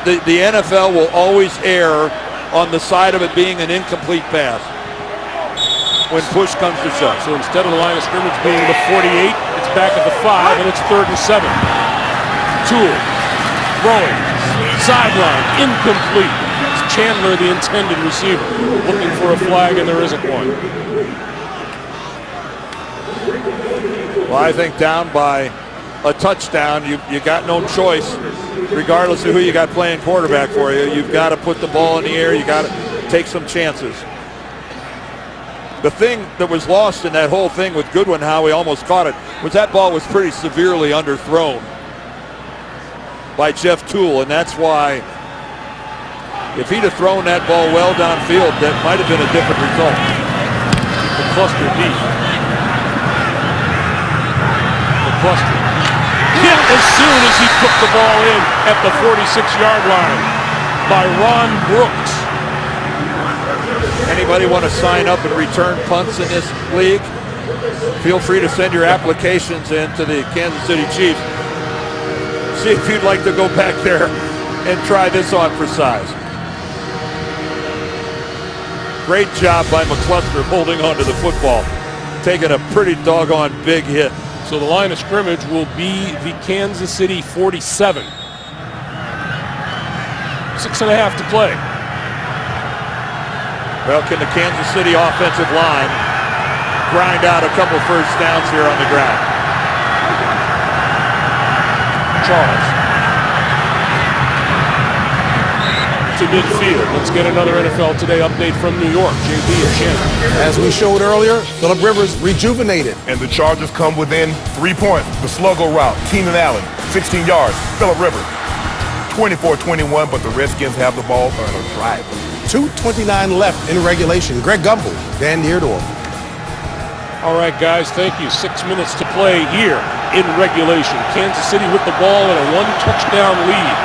the NFL will always err on the side of it being an incomplete pass when push comes to shove. So instead of the line of scrimmage being the 48, it's back at the 5, and it's 3rd and 7. Toole throwing, sideline, incomplete. It's Chandler, the intended receiver, looking for a flag, and there isn't one. Well, I think down by a touchdown, you got no choice. Regardless of who you got playing quarterback for you, you've got to put the ball in the air. You got to take some chances. The thing that was lost in that whole thing with Goodwin, how he almost caught it, was that ball was pretty severely underthrown. by Jeff Toole, and that's why if he'd have thrown that ball well downfield, that might have been a different result. McCluster deep. McCluster hit as soon as he put the ball in at the 46-yard line by Ron Brooks. Anybody want to sign up and return punts in this league? Feel free to send your applications in to the Kansas City Chiefs. See if you'd like to go back there and try this on for size. Great job by McCluster holding onto the football, taking a pretty doggone big hit. So the line of scrimmage will be the Kansas City 47. 6.5 to play. Well, can the Kansas City offensive line grind out a couple first downs here on the ground? Charles to midfield. Let's get another NFL Today update from New York. JB and Shannon. As we showed earlier, Phillip Rivers rejuvenated. And the Chargers come within 3 points. The sluggo route, Keenan Allen, 16 yards. Phillip Rivers, 24-21, but the Redskins have the ball on a drive. 2:29 left in regulation. Greg Gumbel, Dan Dierdorf. All right, guys, thank you. 6 minutes to play here in regulation. Kansas City with the ball and a 1-touchdown lead.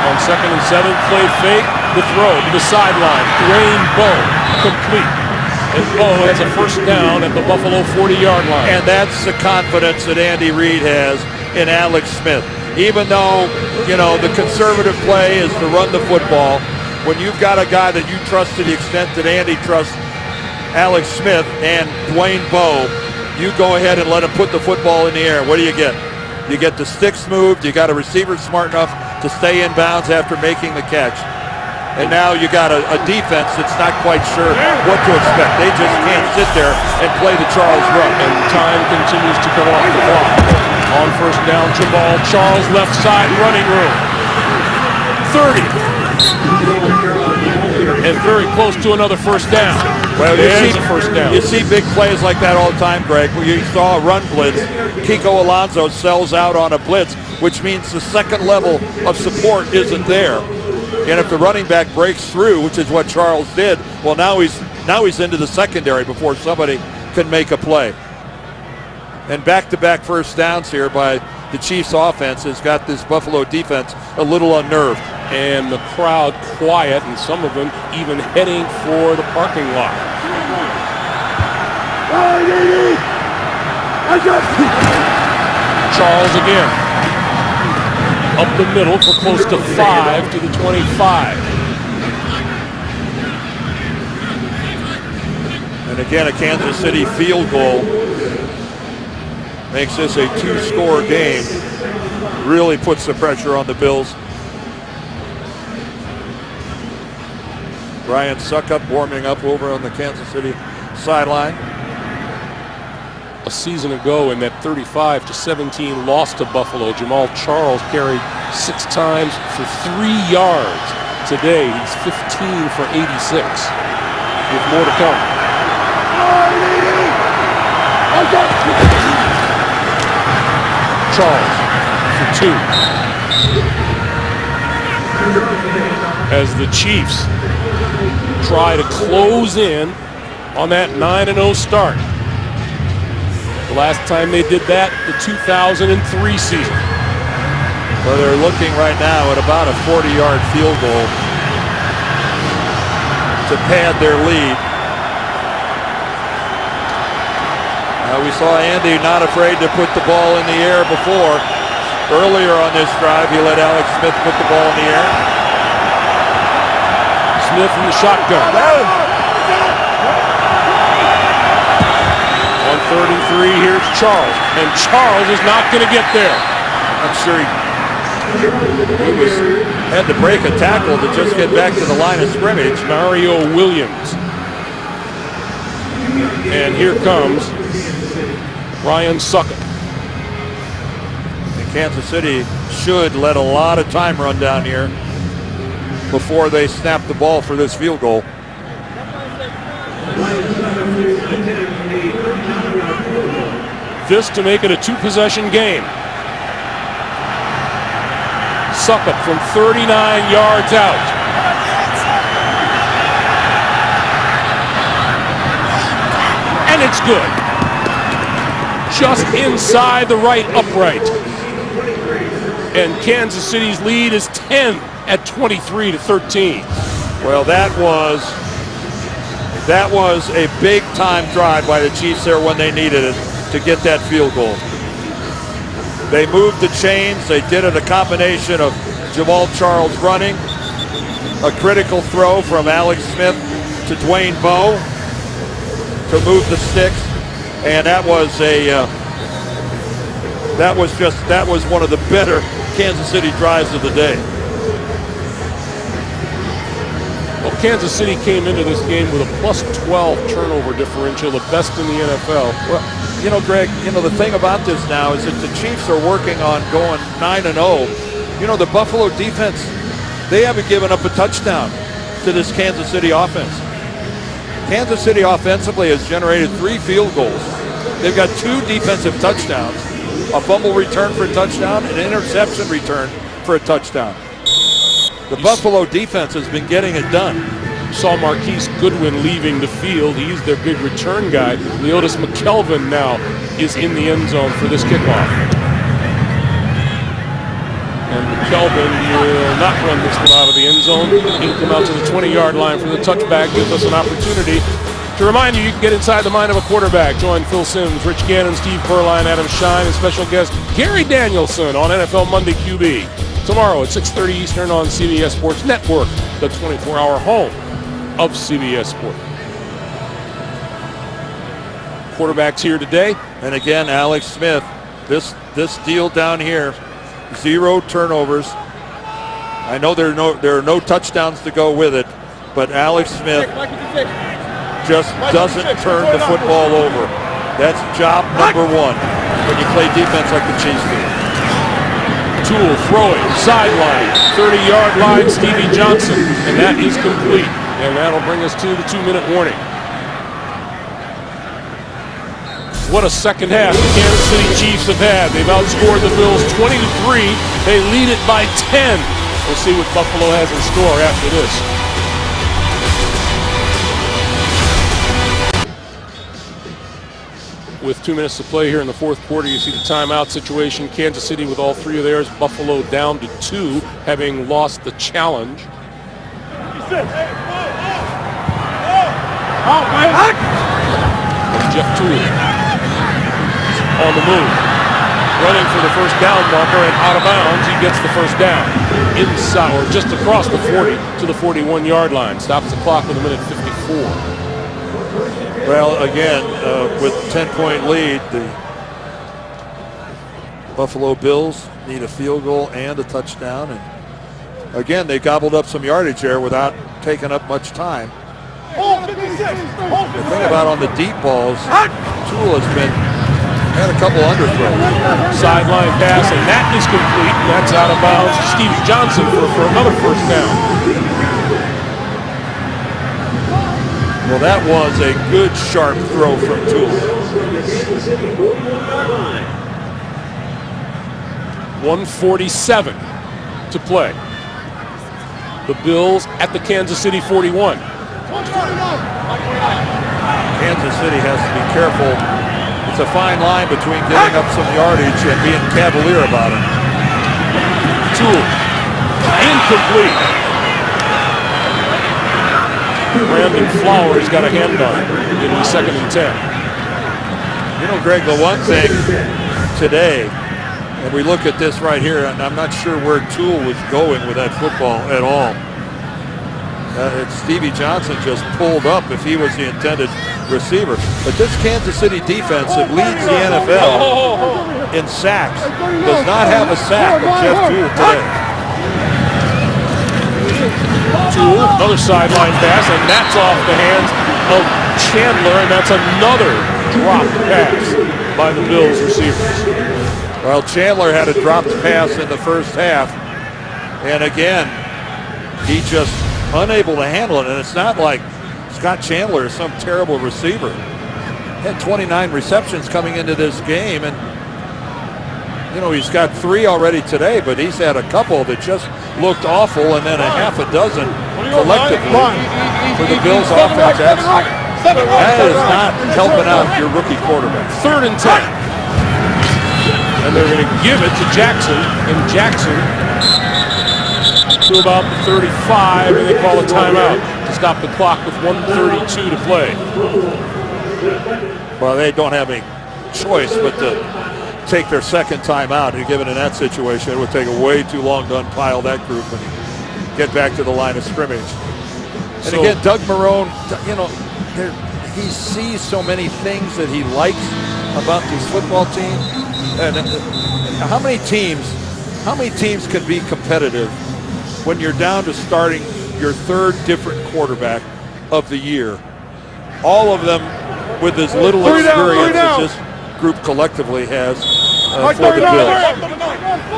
On 2nd and 7, play fake, the throw to the sideline. Dwayne Bowe, complete. And Bowe has a first down at the Buffalo 40-yard line. And that's the confidence that Andy Reid has in Alex Smith. Even though, you know, the conservative play is to run the football, when you've got a guy that you trust to the extent that Andy trusts Alex Smith and Dwayne Bowe, you go ahead and let him put the football in the air. What do you get? You get the sticks moved. You got a receiver smart enough to stay in bounds after making the catch. And now you got a defense that's not quite sure what to expect. They just can't sit there and play the Charles run. And time continues to come off the clock. On first down, Jamal Charles, left side, running room. 30. And very close to another first down. Well, there's a first down. You see big plays like that all the time, Greg. Where you saw a run blitz. Kiko Alonso sells out on a blitz, which means the second level of support isn't there. And if the running back breaks through, which is what Charles did, well, now he's into the secondary before somebody can make a play. And back-to-back first downs here by the Chiefs offense has got this Buffalo defense a little unnerved. And the crowd quiet, and some of them even heading for the parking lot. Charles again. Up the middle for close to 5 to the 25. And again, a Kansas City field goal makes this a 2-score game. Really puts the pressure on the Bills. Brian Suckup warming up over on the Kansas City sideline. A season ago in that 35-17 loss to Buffalo, Jamal Charles carried 6 times for 3 yards. Today, he's 15 for 86. With more to come. Charles for 2. As the Chiefs try to close in on that 9-0 start. The last time they did that, the 2003 season. Well, they're looking right now at about a 40-yard field goal to pad their lead. We saw Andy not afraid to put the ball in the air before. Earlier on this drive, he let Alex Smith put the ball in the air. Smith in the shotgun. 133, here's Charles. And Charles is not going to get there. I'm sure he had to break a tackle to just get back to the line of scrimmage. Mario Williams. And here comes Ryan Suckup. And Kansas City should let a lot of time run down here before they snap the ball for this field goal. this to make it a two-possession game. Succop from 39 yards out. And it's good. Just inside the right upright. And Kansas City's lead is 10 at 23-13. Well, that was a big-time drive by the Chiefs there when they needed it to get that field goal. They moved the chains. They did it a combination of Jamal Charles running, a critical throw from Alex Smith to Dwayne Bowe to move the sticks, and that was one of the better Kansas City drives of the day. Well, Kansas City came into this game with a plus 12 turnover differential, the best in the NFL. Well, you know, Greg, the thing about this now is that the Chiefs are working on going 9-0. You know, the Buffalo defense, they haven't given up a touchdown to this Kansas City offense. Kansas City offensively has generated 3 field goals. They've got 2 defensive touchdowns, a fumble return for a touchdown, and an interception return for a touchdown. The Buffalo defense has been getting it done. Saw Marquise Goodwin leaving the field. He's their big return guy. Leotis McKelvin now is in the end zone for this kickoff. And McKelvin will not run this one out of the end zone. He'll come out to the 20-yard line for the touchback. Gives us an opportunity to remind you can get inside the mind of a quarterback. Join Phil Simms, Rich Gannon, Steve Berline, Adam Shine, and special guest Gary Danielson on NFL Monday QB. Tomorrow at 6:30 Eastern on CBS Sports Network, the 24-hour home of CBS Sports. Quarterbacks here today. And again, Alex Smith, this deal down here, 0 turnovers. I know there are no touchdowns to go with it, but Alex Smith just doesn't turn the football over. That's job number 1 when you play defense like the Chiefs do. Toole throwing, sideline, 30-yard line, Stevie Johnson, and that is complete. And that'll bring us to the 2-minute warning. What a second half the Kansas City Chiefs have had. They've outscored the Bills 20-3. They lead it by 10. We'll see what Buffalo has in store after this. With 2 minutes to play here in the fourth quarter, you see the timeout situation. Kansas City with all 3 of theirs. Buffalo down to 2, having lost the challenge. Jeff Toole on the move, running for the first down marker and out of bounds. He gets the first down inside, or just across the 40 to the 41-yard line. Stops the clock with 1:54. Well, again, with a 10-point lead, the Buffalo Bills need a field goal and a touchdown. And again, they gobbled up some yardage there without taking up much time. The thing about on the deep balls, Toole has had a couple underthrows. Sideline pass, and that is complete. And that's out of bounds to Stevie Johnson for another first down. Well, that was a good, sharp throw from Toole. 1:47 to play. The Bills at the Kansas City 41. Kansas City has to be careful. It's a fine line between giving up some yardage and being cavalier about it. Toole, incomplete. Brandon Flowers got a hand on it. It'll be 2nd and 10. You know, Greg, the one thing today, and we look at this right here, and I'm not sure where Toole was going with that football at all. Stevie Johnson just pulled up if he was the intended receiver. But this Kansas City defense that leads the NFL in sacks does not have a sack of Jeff Toole today. Toole, another sideline pass, and that's off the hands of Chandler, and that's another dropped pass by the Bills receivers. Well, Chandler had a dropped pass in the first half, and again, he just unable to handle it, and it's not like Scott Chandler is some terrible receiver. Had 29 receptions coming into this game, and he's got 3 already today, but he's had a couple that just looked awful, and then a half a dozen collectively for the Bills offense. That is not helping out your rookie quarterback. 3rd and 10. And they're going to give it to Jackson, and Jackson to about the 35, and they call a timeout to stop the clock with 1:32 to play. Well, they don't have any choice but to take their second timeout. And given in that situation, it would take way too long to unpile that group and get back to the line of scrimmage. And again, Doug Marrone, he sees so many things that he likes about these football teams. And how many teams can be competitive when you're down to starting your 3rd different quarterback of the year? All of them with as little experience as this group collectively has for the Bills.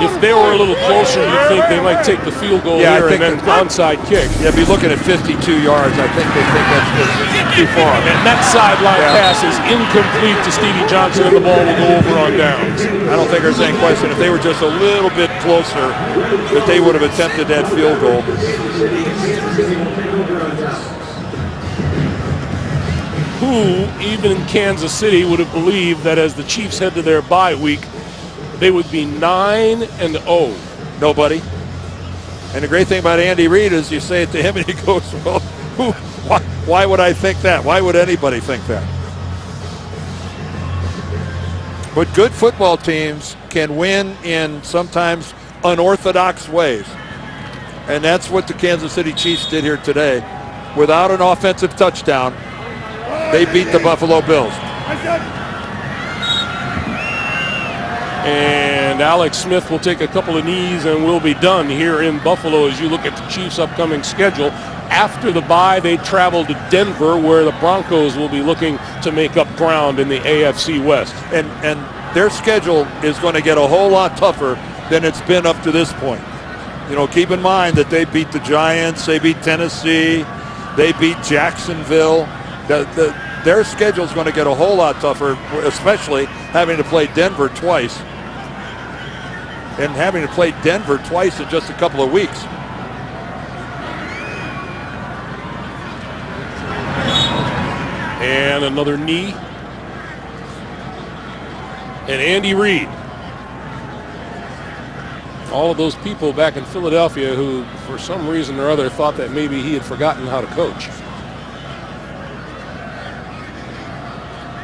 If they were a little closer, you'd think they might take the field goal here and then onside kick. Yeah, be looking at 52 yards. I think they think that's just too far. And that sideline pass is incomplete to Stevie Johnson, and the ball will go over on downs. I don't think there's any question. If they were just a little bit closer, that they would have attempted that field goal. Who, even in Kansas City, would have believed that as the Chiefs head to their bye week, they would be 9-0. Nobody. And the great thing about Andy Reid is you say it to him and he goes, well, why would I think that? Why would anybody think that? But good football teams can win in sometimes unorthodox ways. And that's what the Kansas City Chiefs did here today. Without an offensive touchdown, they beat the Buffalo Bills. And Alex Smith will take a couple of knees and we'll be done here in Buffalo as you look at the Chiefs' upcoming schedule. After the bye, they travel to Denver, where the Broncos will be looking to make up ground in the AFC West. And their schedule is going to get a whole lot tougher than it's been up to this point. Keep in mind that they beat the Giants, they beat Tennessee, they beat Jacksonville. Their schedule is going to get a whole lot tougher, especially having to play Denver twice. And having to play Denver twice in just a couple of weeks. And another knee. And Andy Reid. All of those people back in Philadelphia who, for some reason or other, thought that maybe he had forgotten how to coach.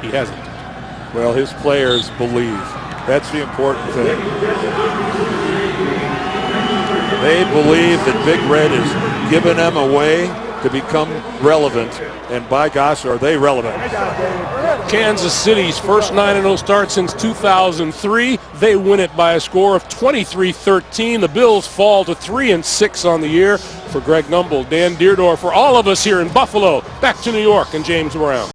He hasn't. Well, his players believe. That's the important thing. They believe that Big Red is giving them a way to become relevant, and by gosh, are they relevant. Kansas City's first 9-0 start since 2003. They win it by a score of 23-13. The Bills fall to 3-6 on the year. For Greg Gumbel, Dan Deerdorf, for all of us here in Buffalo, back to New York and James Brown.